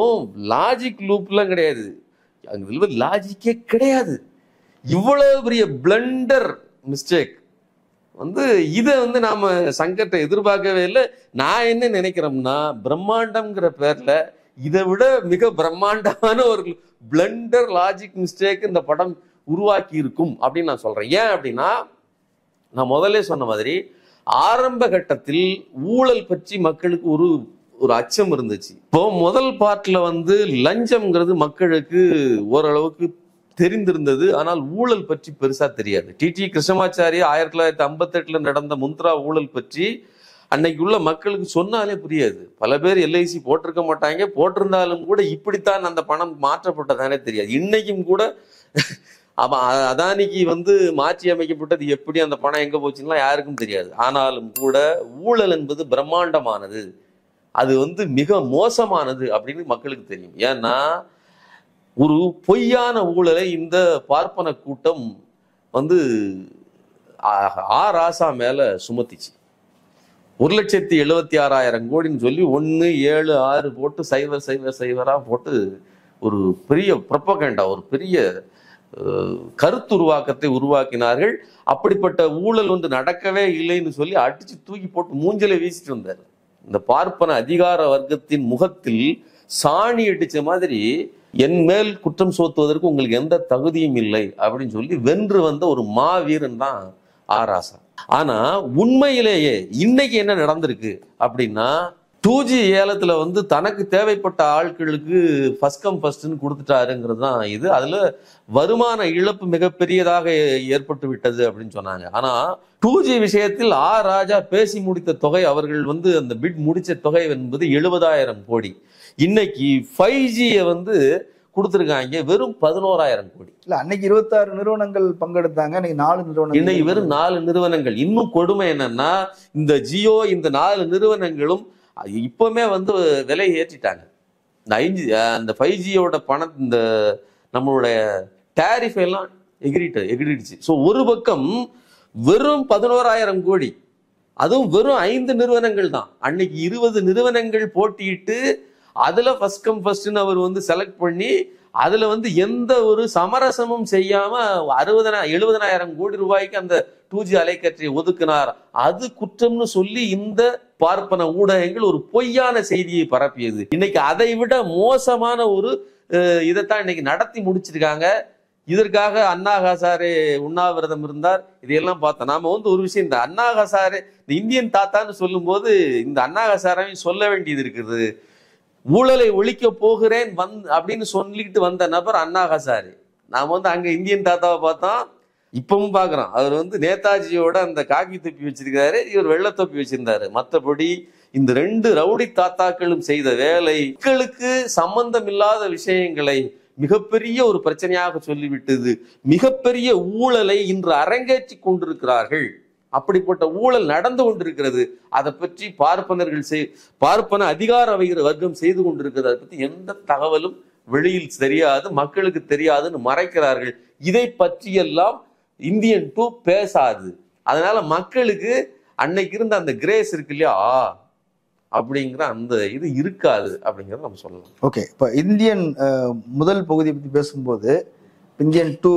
லாஜிக் லூப்லாம் கிடையாது, அங்க லாஜிக்கே கிடையாது. இவ்வளவு பெரிய பிளண்டர் மிஸ்டேக் வந்து இதை வந்து நாம சங்கத்தை எதிர்பார்க்கவே இல்லை. நான் என்ன நினைக்கிறோம்னா, பிரம்மாண்டம்ங்கிற பேர்ல இதை விட மிக பிரம்மாண்டமான ஒரு பிளண்டர் லாஜிக் மிஸ்டேக் இந்த படம் உருவாக்கி இருக்கும் அப்படின்னு நான் சொல்றேன். ஏன் அப்படின்னா, நான் முதல்ல சொன்ன மாதிரி ஆரம்ப கட்டத்தில் ஊழல் பற்றி மக்களுக்கு ஒரு அச்சம் இருந்துச்சு. இப்போ முதல் பார்ட்ல வந்து லஞ்சம்ங்கிறது மக்களுக்கு ஓரளவுக்கு தெரிந்திருந்தது, ஆனால் ஊழல் பற்றி பெருசா தெரியாது. டிடி கிருஷ்ணமாச்சாரி 1958 நடந்த முந்த்ரா ஊழல் பற்றி அன்னைக்கு உள்ள மக்களுக்கு சொன்னாலே புரியாது. பல பேர் எல்ஐசி போட்டிருக்க மாட்டாங்க, போட்டிருந்தாலும் கூட இப்படித்தான் அந்த பணம் மாற்றப்பட்டதானே தெரியாது. இன்னைக்கும் கூட அதானிக்கு வந்து மாற்றி அமைக்கப்பட்டது எப்படி, அந்த பணம் எங்க போச்சுன்னா யாருக்கும் தெரியாது. ஆனாலும் கூட ஊழல் என்பது பிரம்மாண்டமானது, அது வந்து மிக மோசமானது அப்படின்னு மக்களுக்கு தெரியும். ஏன்னா ஒரு பொய்யான ஊழலை இந்த பார்ப்பன கூட்டம் வந்து ராசா மேல சுமத்திச்சு. 1,76,000 கோடின்னு சொல்லி 1,7,6 போட்டு 0,0,0,0 போட்டு ஒரு பெரிய ப்ரொபகண்டா, ஒரு பெரிய கருத்துருவாக்கத்தை உருவாக்கினார்கள். அப்படிப்பட்ட ஊழல் ஒன்று நடக்கவே இல்லைன்னு சொல்லி அடிச்சு தூக்கி போட்டு மூஞ்சலை வீசிட்டு வந்தார். இந்த பார்ப்பன அதிகார வர்க்கத்தின் முகத்தில் சாணி அடிச்ச மாதிரி என் மேல் குற்றம் சுமத்துவதற்கு உங்களுக்கு எந்த தகுதியும் இல்லை அப்படின்னு சொல்லி வென்று வந்த ஒரு மாவீரன் தான் ஆராசா. ஆனா உண்மையிலேயே இன்னைக்கு என்ன நடந்திருக்கு அப்படின்னா, 2G ஏலத்துல தனக்கு தேவைப்பட்ட ஆட்களுக்கு ஃபர்ஸ்ட் கம் ஃபர்ஸ்ட்னு கொடுத்துட்டாருங்கிறது தான் இது. அதுல வருமான இழப்பு மிகப்பெரியதாக ஏற்பட்டு விட்டது அப்படின்னு சொன்னாங்க. ஆனா 2G விஷயத்தில் ராஜா பேசி முடித்த தொகை, அவர்கள் அந்த பிட் முடிச்ச தொகை என்பது 70,000 கோடி. இன்னைக்கு 5G கொடுத்துருக்காங்க வெறும் 11,000 கோடி. இல்ல, அன்னைக்கு 26 நிறுவனங்கள் பங்கெடுத்தாங்க, இன்னைக்கு 4 நிறுவனங்கள். இன்னைக்கு வெறும் 4 நிறுவனங்கள். இன்னும் கொடுமை என்னன்னா, இந்த ஜியோ இந்த 4 நிறுவனங்களும் இப்பவுமே விலை ஏற்றிட்டாங்க. அந்த 5Gயோட பணம், இந்த நம்மளுடைய டேரிஃப் எல்லாம் எகிரிடுச்சு. ஸோ ஒரு பக்கம் வெறும் 11,000 கோடி, அதுவும் வெறும் 5 நிறுவனங்கள் தான். அன்னைக்கு 20 நிறுவனங்கள் போட்டியிட்டு அதுல ஃபர்ஸ்ட் கம் ஃபர்ஸ்ட்னு அவர் செலக்ட் பண்ணி அதுல எந்த ஒரு சமரசமும் செய்யாம 70,000 கோடி ரூபாய்க்கு அந்த 2G அலைக்கற்றை ஒதுக்கினார். அது குற்றம்னு சொல்லி இந்த பார்ப்பன ஊடகங்கள் ஒரு பொய்யான செய்தியை பரப்பியது. இன்னைக்கு அதை விட மோசமான ஒரு இதைத்தான் இன்னைக்கு நடத்தி முடிச்சிருக்காங்க. இதற்காக அண்ணா ஹசாரே உண்ணாவிரதம் இருந்தார். இதையெல்லாம் பார்த்தோம். நாம ஒரு விஷயம், இந்த அண்ணா ஹசாரே இந்த இந்தியன் தாத்தான்னு சொல்லும் போது இந்த அண்ணா ஹசாரையும் சொல்ல வேண்டியது இருக்குது. ஊழலை ஒழிக்க போகிறேன் அப்படின்னு சொல்லிட்டு வந்த நபர் அண்ணா ஹசாரே. நாம அங்க இந்தியன் தாத்தாவை பார்த்தோம், இப்பவும் பாக்குறோம். அவர் நேதாஜியோட அந்த காக்கி தொப்பி வச்சிருக்காரு, இவர் வெள்ளை தொப்பி வச்சிருந்தாரு. மற்றபடி இந்த 2 ரவுடி தாத்தாக்களும் செய்த வேலை மக்களுக்கு சம்பந்தம் இல்லாத விஷயங்களை மிகப்பெரிய ஒரு பிரச்சனையாக சொல்லிவிட்டது. மிகப்பெரிய ஊழலை இன்று அரங்கேற்றி கொண்டிருக்கிறார்கள். அப்படிப்பட்ட ஊழல் நடந்து கொண்டிருக்கிறது. அதை பற்றி பார்ப்பன அதிகார வர்க்கம் செய்து கொண்டிருக்கிறது. அதை பற்றி எந்த தகவலும் வெளியில் தெரியாது, மக்களுக்கு தெரியாதுன்னு மறைக்கிறார்கள். இதை பற்றியெல்லாம் இந்தியன் 2 பேசாது. அதனால மக்களுக்கு அன்னைக்கு இருந்த அந்த கிரேஸ் இருக்கு இல்லையா, அப்படிங்கிற அந்த இது இருக்காது அப்படிங்கிறத நம்ம சொல்லலாம். ஓகே, இப்போ இந்தியன் முதல் பகுதியை பற்றி பேசும்போது இந்தியன் 2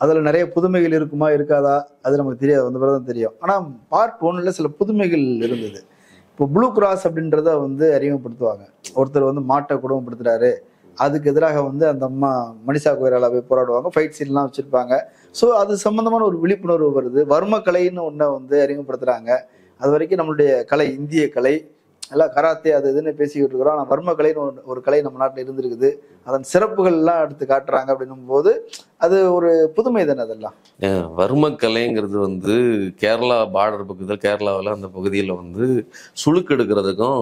அதில் நிறைய புதுமைகள் இருக்குமா இருக்காதா அது நமக்கு தெரியாது, வந்த பிறகு தான் தெரியும். ஆனால் பார்ட் 1ல சில புதுமைகள் இருந்தது. இப்போ ப்ளூ கிராஸ் அப்படின்றத அறிமுகப்படுத்துவாங்க. ஒருத்தர் மாட்டை குடும்பப்படுத்துறாரு, அதுக்கு எதிராக அந்த அம்மா மனிஷா கொய்ராலா போய் போராடுவாங்க, ஃபைட் சீன்லாம் வச்சிருப்பாங்க. ஸோ அது சம்பந்தமான ஒரு விழிப்புணர்வு வருது. வர்ம கலைன்னு ஒன்றை அறிமுகப்படுத்துறாங்க. அது வரைக்கும் நம்மளுடைய கலை, இந்திய கலை எல்லாம் கராத்தே அது இதுன்னு பேசிக்கிட்டு இருக்கிறோம். ஆனால் வர்ம கலைன்னு ஒரு கலை நம்ம நாட்டில் இருந்திருக்குது. அதன் சிறப்புகள்லாம் எடுத்து காட்டுறாங்க. அப்படின்னும் போது அது ஒரு புதுமை தானே. அதெல்லாம் வர்ம கலைங்கிறது கேரளா பார்டர் பக்கத்தில், கேரளாவில் அந்த பகுதியில் சுளுக்கெடுக்கிறதுக்கும்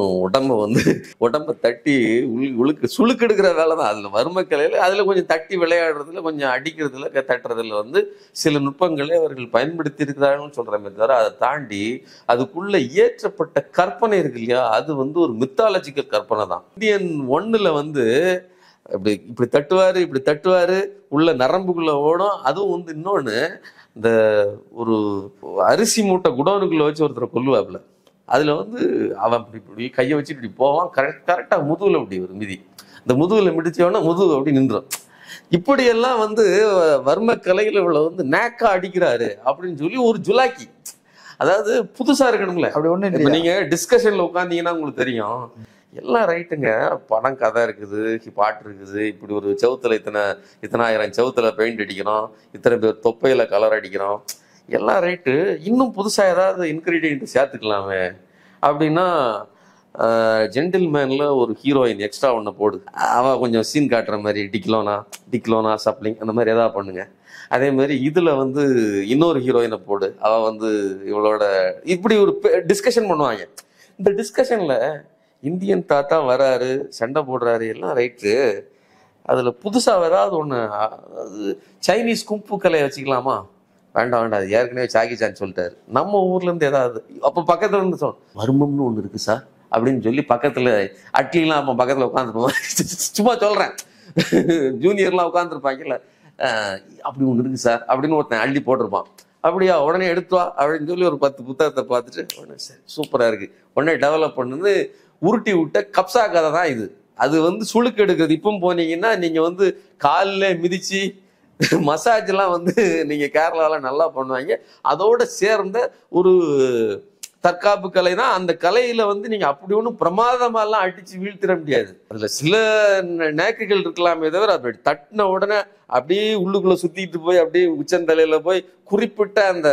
உடம்ப தட்டி சுளுக்கெடுக்கிற வேலை தான். அதில் வர்ம கலையில் அதில் கொஞ்சம் தட்டி விளையாடுறதுல, கொஞ்சம் அடிக்கிறதுல, தட்டுறதுல சில நுட்பங்களை அவர்கள் பயன்படுத்தி இருக்கிறார்கள்னு சொல்கிறமே தவிர, அதை தாண்டி அதுக்குள்ள ஏற்றப்பட்ட கற்பனை இருக்கு இல்லையா, அது ஒரு மித்தாலஜிக்கல் கற்பனை தான். இந்தியன் 1ல் இப்படி தட்டுவாரு, உள்ள நரம்புக்குள்ள ஓடும். அதுவும் இன்னொன்னு, இந்த ஒரு அரிசி மூட்டை குடோனுக்குள்ள வச்சு ஒருத்தரை கொல்லுவாப்புல. அதுல அவன் இப்படி கையை வச்சு இப்படி போவான், கரெக்டா முதுகுல அப்படி ஒரு மிதி, இந்த முதுகுல மிதிச்சவனா முதுகு அப்படி நின்றும். இப்படியெல்லாம் வர்ம கலையில இவ்வளவு நேக்கா அடிக்கிறாரு அப்படின்னு சொல்லி ஒரு ஜுலாக்கி, அதாவது புதுசா இருக்கணும்ல. அப்படி ஒண்ணு நீங்க டிஸ்கஷன்ல உட்காந்தீங்கன்னா உங்களுக்கு தெரியும், எல்லாம் ரைட்டுங்க, படம் கதை இருக்குது, பாட்டு இருக்குது, இப்படி ஒரு செவுத்துல இத்தனை ஆயிரம் செவுத்துல பெயிண்ட் அடிக்கிறோம், இத்தனை பேர் தொப்பையில கலர் அடிக்கிறோம், எல்லாம் ரைட்டு, இன்னும் புதுசா ஏதாவது இன்கிரீடியன்ட் சேர்த்துக்கலாமே அப்படின்னா, ஜென்டில்மேன்ல ஒரு ஹீரோயின் எக்ஸ்ட்ரா ஒன்று போடு, அவ கொஞ்சம் சீன் காட்டுற மாதிரி டிக்லோனா சப்ளிங் அந்த மாதிரி ஏதாவது பண்ணுங்க. அதே மாதிரி இதுல இன்னொரு ஹீரோயினை போடு, அவ இவளோட இப்படி ஒரு டிஸ்கஷன் பண்ணுவாங்க. இந்த டிஸ்கஷன்ல இந்தியன் தாத்தா வராரு, சண்டை போடுறாரு, எல்லாம் ரைட்டு, அதுல புதுசா ஏதாவது ஒண்ணு, சைனீஸ் கும்பு கலையை வச்சுக்கலாமா, வேண்டாம் அது ஏற்கனவே சாக்கி சான் சொல்லிட்டாரு, நம்ம ஊர்ல இருந்து ஏதாவது, அப்ப பக்கத்துல இருந்து வர்மம்னு ஒண்ணு இருக்கு சார் அப்படின்னு சொல்லி பக்கத்துல அட்லிலாம் அப்ப பக்கத்துல உட்காந்துருப்போம், சும்மா சொல்றேன், ஜூனியர்லாம் உட்காந்துருப்பாங்கல்ல, அப்படி ஒண்ணு இருக்கு சார் அப்படின்னு ஒருத்தன் அள்ளி போட்டிருப்பான். அப்படியா, உடனே எடுத்து வா அப்படின்னு சொல்லி ஒரு 10 புத்தகத்தை பார்த்துட்டு, உடனே சரி சூப்பரா இருக்கு, உடனே டெவலப் பண்ணுன்னு உருட்டி விட்ட கப்சா கதை தான் இது. அது சுளுக்கு எடுக்கிறது. இப்போ போனீங்கன்னா நீங்க காலில் மிதிச்சு மசாஜ் எல்லாம் வந்து நீங்க கேரளால நல்லா பண்ணுவாங்க. அதோட சேர்ந்த ஒரு தற்காப்பு கலை தான். அந்த கலையில வந்து நீங்க அப்படி ஒன்றும் பிரமாதமாலாம் அடிச்சு வீழ்த்திட முடியாது. அதுல சில நேக்குகள் இருக்கலாமே தவிர அப்படி தட்டின உடனே அப்படியே உள்ளுக்குள்ள சுத்திட்டு போய் அப்படியே உச்சந்தலையில போய் குறிப்பிட்ட அந்த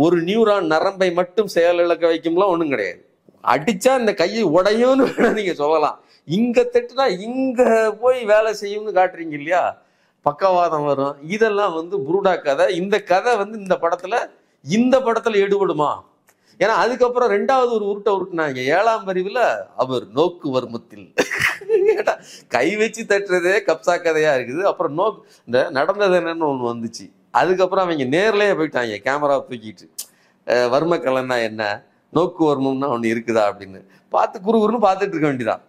ஒரு நியூரான் நரம்பை மட்டும் செயலிழக்க வைக்கும்லாம் ஒண்ணும் கிடையாது. அடிச்சா இந்த கையை உடையும்னு வேணா நீங்க சொல்லலாம். இங்க தட்டுனா இங்க போய் வேலை செய்யும்னு காட்டுறீங்க இல்லையா, பக்கவாதம் வரும். இதெல்லாம் வந்து புருடா கதை. இந்த கதை வந்து இந்த படத்துல எடுபடுமா? ஏன்னா அதுக்கப்புறம் ரெண்டாவது ஒரு உருட்டுனாங்க 7ஆம் அறிவுல அவர் நோக்கு வர்மத்தில் கை வச்சு தட்டுறதே கப்சா கதையா இருக்குது. அப்புறம் இந்த நடந்தது என்னன்னு ஒண்ணு வந்துச்சு. அதுக்கப்புறம் அவங்க நேர்லயே போயிட்டாங்க கேமரா தூக்கிட்டு. வர்ம கலைன்னா என்ன, நோக்கு வர்மம்னா ஒண்ணு இருக்குதா அப்படின்னு பார்த்து குறுகுறுன்னு பார்த்துட்டு இருக்க வேண்டியதான்.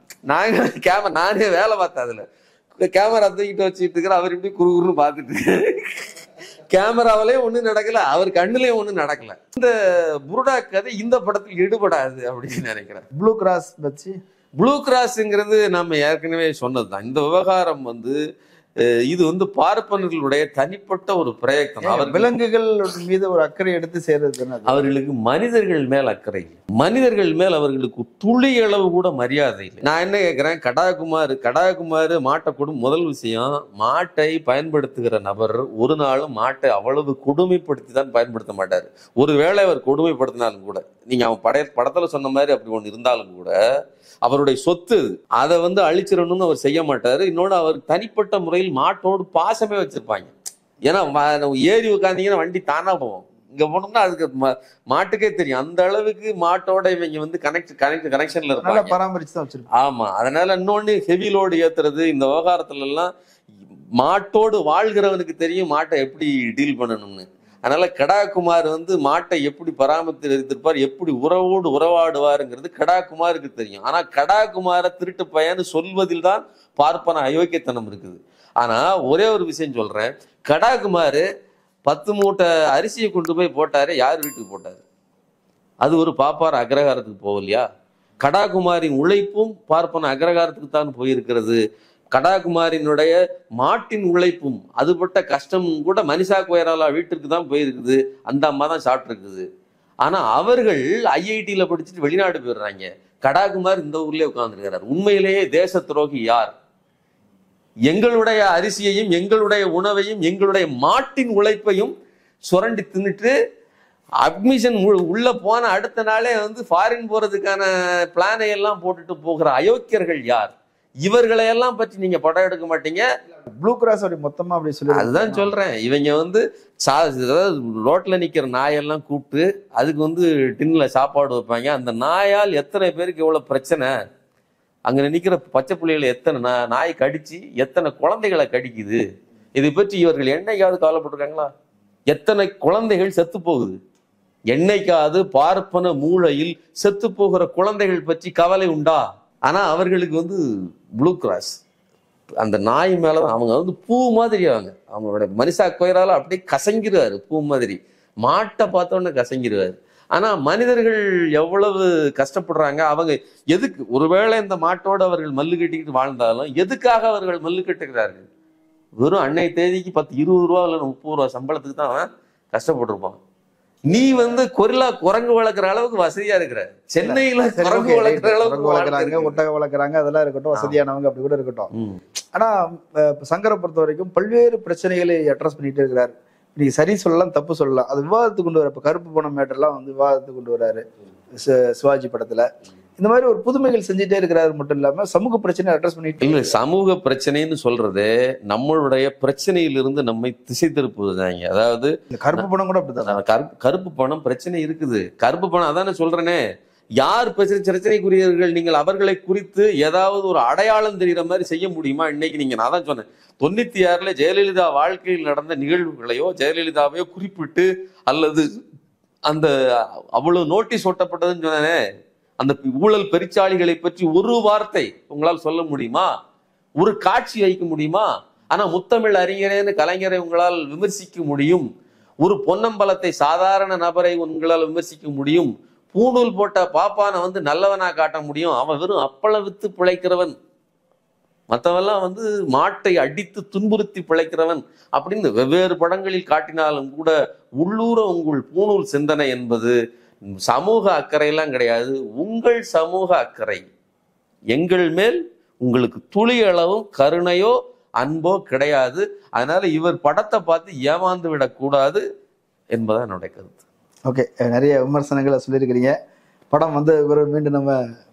நானே வேலை பார்த்தேன். அதுல கேமரா தூக்கிட்டு வச்சுட்டு இருக்கிற அவர் இப்படி குறுகுறுன்னு பார்த்துட்டு இருக்காரு. கேமராவிலே ஒண்ணும் நடக்கல, அவர் கண்ணுலயும் ஒண்ணும் நடக்கல. இந்த புருடா கதை இந்த படத்தில் எடுபடாது அப்படின்னு நினைக்கிறேன். ப்ளூ கிராஸ் வச்சு ப்ளூ கிராஸ்ங்கிறது நம்ம ஏற்கனவே சொன்னதுதான். இந்த விவகாரம் வந்து இது வந்து பார்ப்பனர்களுடைய தனிப்பட்ட ஒரு பிரயத்தனம். அவர் விலங்குகள் மீது ஒரு அக்கறை எடுத்து சேர்றது. அவர்களுக்கு மனிதர்கள் மேல் அக்கறை இல்லை. மனிதர்கள் மேல் அவர்களுக்கு துளி அளவு கூட மரியாதை இல்லை. நான் என்ன கேட்கிறேன், கடாகுமார் மாட்டை முதல் விஷயம், மாட்டை பயன்படுத்துகிற நபர் ஒரு நாளும் மாட்டை அவ்வளவு கொடுமைப்படுத்தி தான் பயன்படுத்த மாட்டார். ஒருவேளை அவர் கொடுமைப்படுத்தினாலும் கூட, நீங்க அவன் படத்துல சொன்ன மாதிரி அப்படி ஒண்ணு இருந்தாலும் கூட அவருடைய சொத்து அதை வந்து அழிச்சிடணும்னு அவர் செய்ய மாட்டாரு. இன்னொன்று அவர் தனிப்பட்ட முறையில் மாட்டோடு பாசமே வச்சிருப்பாங்க. ஏன்னா ஏறி உட்காந்தீங்கன்னா வண்டி தானா போவோம். இங்க போனோம்னா அதுக்கு மாட்டுக்கே தெரியும். அந்த அளவுக்கு மாட்டோட இவங்க வந்து கனெக்ஷன்ல இருப்பாங்க, பராமரிச்சு தான் வச்சிருப்பாங்க. ஆமா. அதனால இன்னொன்னு ஹெவி லோடு ஏத்துறது இந்த விவகாரத்துல எல்லாம் மாட்டோடு வாழ்கிறவனுக்கு தெரியும் மாட்டை எப்படி டீல் பண்ணணும்னு. அதனால கடாகுமார் வந்து மாட்டை எப்படி பராமரித்திருப்பார், எப்படி உறவோடு உறவாடுவாருங்கிறது கடாகுமாருக்கு தெரியும். ஆனா கடாகுமார திருட்டு பையன்னு சொல்வதில் தான் பார்ப்பன அயோக்கியத்தனம் இருக்குது. ஆனா ஒரே ஒரு விஷயம் சொல்றேன், கடாகுமாரு 10 மூட்டை அரிசியை கொண்டு போய் போட்டாரு, யார் வீட்டுக்கு போட்டாரு? அது ஒரு பாப்பார அக்ரகாரத்துக்கு போகலையா? கடாகுமாரின் உழைப்பும் பார்ப்பன அக்ரகாரத்துக்கு தான் போயிருக்கிறது. கடாகுமாரினுடைய மாட்டின் உழைப்பும் அதுபட்ட கஷ்டமும் கூட மனிஷா கோயராலா வீட்டிற்கு தான் போயிருக்குது. அந்த அம்மா தான் சாப்பிட்டு இருக்குது. ஆனா அவர்கள் ஐஐடியில படிச்சுட்டு வெளிநாடு போயிடுறாங்க. கடாகுமார் இந்த ஊர்லயே உட்கார்ந்துருக்கிறார். உண்மையிலேயே தேச துரோகி யார்? எங்களுடைய அரிசியையும் எங்களுடைய உணவையும் எங்களுடைய மாட்டின் உழைப்பையும் சுரண்டி தின்னுட்டு அட்மிஷன் உள்ள போன அடுத்த நாளே வந்து ஃபாரின் போறதுக்கான பிளானை எல்லாம் போட்டுட்டு போகிற அயோக்கியர்கள் யார்? இவர்களையெல்லாம் பற்றி நீங்க படம் எடுக்க மாட்டீங்க. ப்ளூ கிராஸ் மொத்தமா அப்படி சொல்லி அதுதான் சொல்றேன். இவங்க வந்து ரோட்ல நிக்கிற நாயெல்லாம் கூப்பிட்டு அதுக்கு வந்து டின்ல சாப்பாடு வைப்பாங்க. அந்த நாயால் எத்தனை பேருக்கு எவ்வளவு பிரச்சனை, அங்க நிக்கிற பச்சை புள்ளிகளை எத்தனை நாய் கடிச்சு எத்தனை குழந்தைகளை கடிக்குது, இதை பற்றி இவர்கள் என்னைக்காவது கவலைப்பட்டிருக்காங்களா? எத்தனை குழந்தைகள் செத்து போகுது, என்னைக்காவது பார்ப்பன மூளையில் செத்து போகிற குழந்தைகள் பற்றி கவலை உண்டா? ஆனா அவர்களுக்கு வந்து ப்ளூ கிராஸ் அந்த நாய் மேலதான் அவங்க வந்து பூ மாதிரி. அவங்களோட மனிஷா கோயரால அப்படியே கசங்கிடுவாரு, பூ மாதிரி. மாட்டை பார்த்தோன்னே கசங்கிடுவாரு. ஆனா மனிதர்கள் எவ்வளவு கஷ்டப்படுறாங்க. அவங்க எதுக்கு, ஒருவேளை இந்த மாட்டோடு அவர்கள் மல்லு கட்டிக்கிட்டு வாழ்ந்தாலும் எதுக்காக அவர்கள் மல்லு கட்டுகிறார்கள்? வெறும் அன்னைய தேதிக்கு 10-20 ரூபா இல்லை 30 ரூபா சம்பளத்துக்கு தான் அவன் கஷ்டப்பட்டிருப்பான். நீ வந்து குரங்கு வளர்க்குற அளவுக்கு வசதியா இருக்கிற, சென்னையில குரங்கு வளர்க்குற அளவுக்கு ஒட்டகம் வளர்க்குறாங்க, அதெல்லாம் இருக்கட்டும், வசதியானவங்க அப்படி கூட இருக்கட்டும். ஆனா சங்கரை பொறுத்த வரைக்கும் பல்வேறு பிரச்சனைகளை அட்ரஸ் பண்ணிட்டு இருக்கிறாரு. நீங்க சரி சொல்லலாம், தப்பு சொல்லலாம், அது விவாதத்துக்கு கொண்டு வர. இப்ப கருப்பு பணம் மேட்டர்லாம் வந்து விவாதத்துக்கு கொண்டு வராரு சிவாஜி படத்துல. இந்த மாதிரி ஒரு புதுமைகள் செஞ்சுட்டே இருக்கிறாரு. மட்டும் இல்லாம சமூக பிரச்சனை அட்ரஸ் பண்ணிட்டு இல்ல, சமூக பிரச்சனைன்னு சொல்றது நம்மளுடைய பிரச்சனையிலிருந்து நம்மை திசை திருப்புதாங்க. அதாவது கருப்பு பணம் கூட அப்படிதான். கருப்பு பணம் பிரச்சனை இருக்குது. கருப்பு பணம் அதானே சொல்றேனே, யார் பிரச்சனைக்குரியவர்கள் நீங்கள் அவர்களை குறித்து ஏதாவது ஒரு அடையாளம் தெரிகிற மாதிரி செய்ய முடியுமா? இன்னைக்கு நீங்க, நான் தான் சொன்னேன், 96ல ஜெயலலிதா வாழ்க்கையில் நடந்த நிகழ்வுகளையோ ஜெயலலிதாவையோ குறிப்பிட்டு அல்லது அந்த அவ்வளவு நோட்டீஸ் ஒட்டப்பட்டதுன்னு சொன்னே, அந்த ஊழல் பெருச்சாளிகளை பற்றி ஒரு வார்த்தை உங்களால் சொல்ல முடியுமா? ஒரு காட்சி வைக்க முடியுமா? ஆனா முத்தமிழ் அறிஞரேன்னு கலைஞரை உங்களால் விமர்சிக்க முடியும். ஒரு பொன்னம்பலத்தை சாதாரண நபரை உங்களால் விமர்சிக்க முடியும். பூணூல் போட்ட பாப்பானை வந்து நல்லவனா காட்ட முடியும். அவன் வெறும் அப்பள வித்து பிழைக்கிறவன், மற்றவெல்லாம் வந்து மாட்டை அடித்து துன்புறுத்தி பிழைக்கிறவன் அப்படின்னு வெவ்வேறு படங்களில் காட்டினாலும் கூட உள்ளூர உங்கள் பூணூல் சிந்தனை என்பது சமூக அக்கறையெல்லாம் கிடையாது. உங்கள் சமூக அக்கறை, எங்கள் மேல் உங்களுக்கு துளி அளவும் கருணையோ அன்போ கிடையாது. அதனால இவர் படத்தை பார்த்து ஏமாந்து விடக்கூடாது என்பதான் என்னுடைய கருத்து. ஓகே, நிறைய விமர்சனங்களை சொல்லியிருக்கிறீங்க. படம் வந்து மீண்டும் நம்ம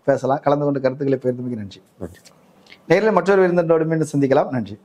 பேசலாம். கலந்து கொண்ட கருத்துக்களை பகிர்ந்தமைக்கு நன்றி. நன்றி. நேரில் மற்றொரு விருந்தினரோடு மீண்டும் சந்திக்கலாம். நன்றி.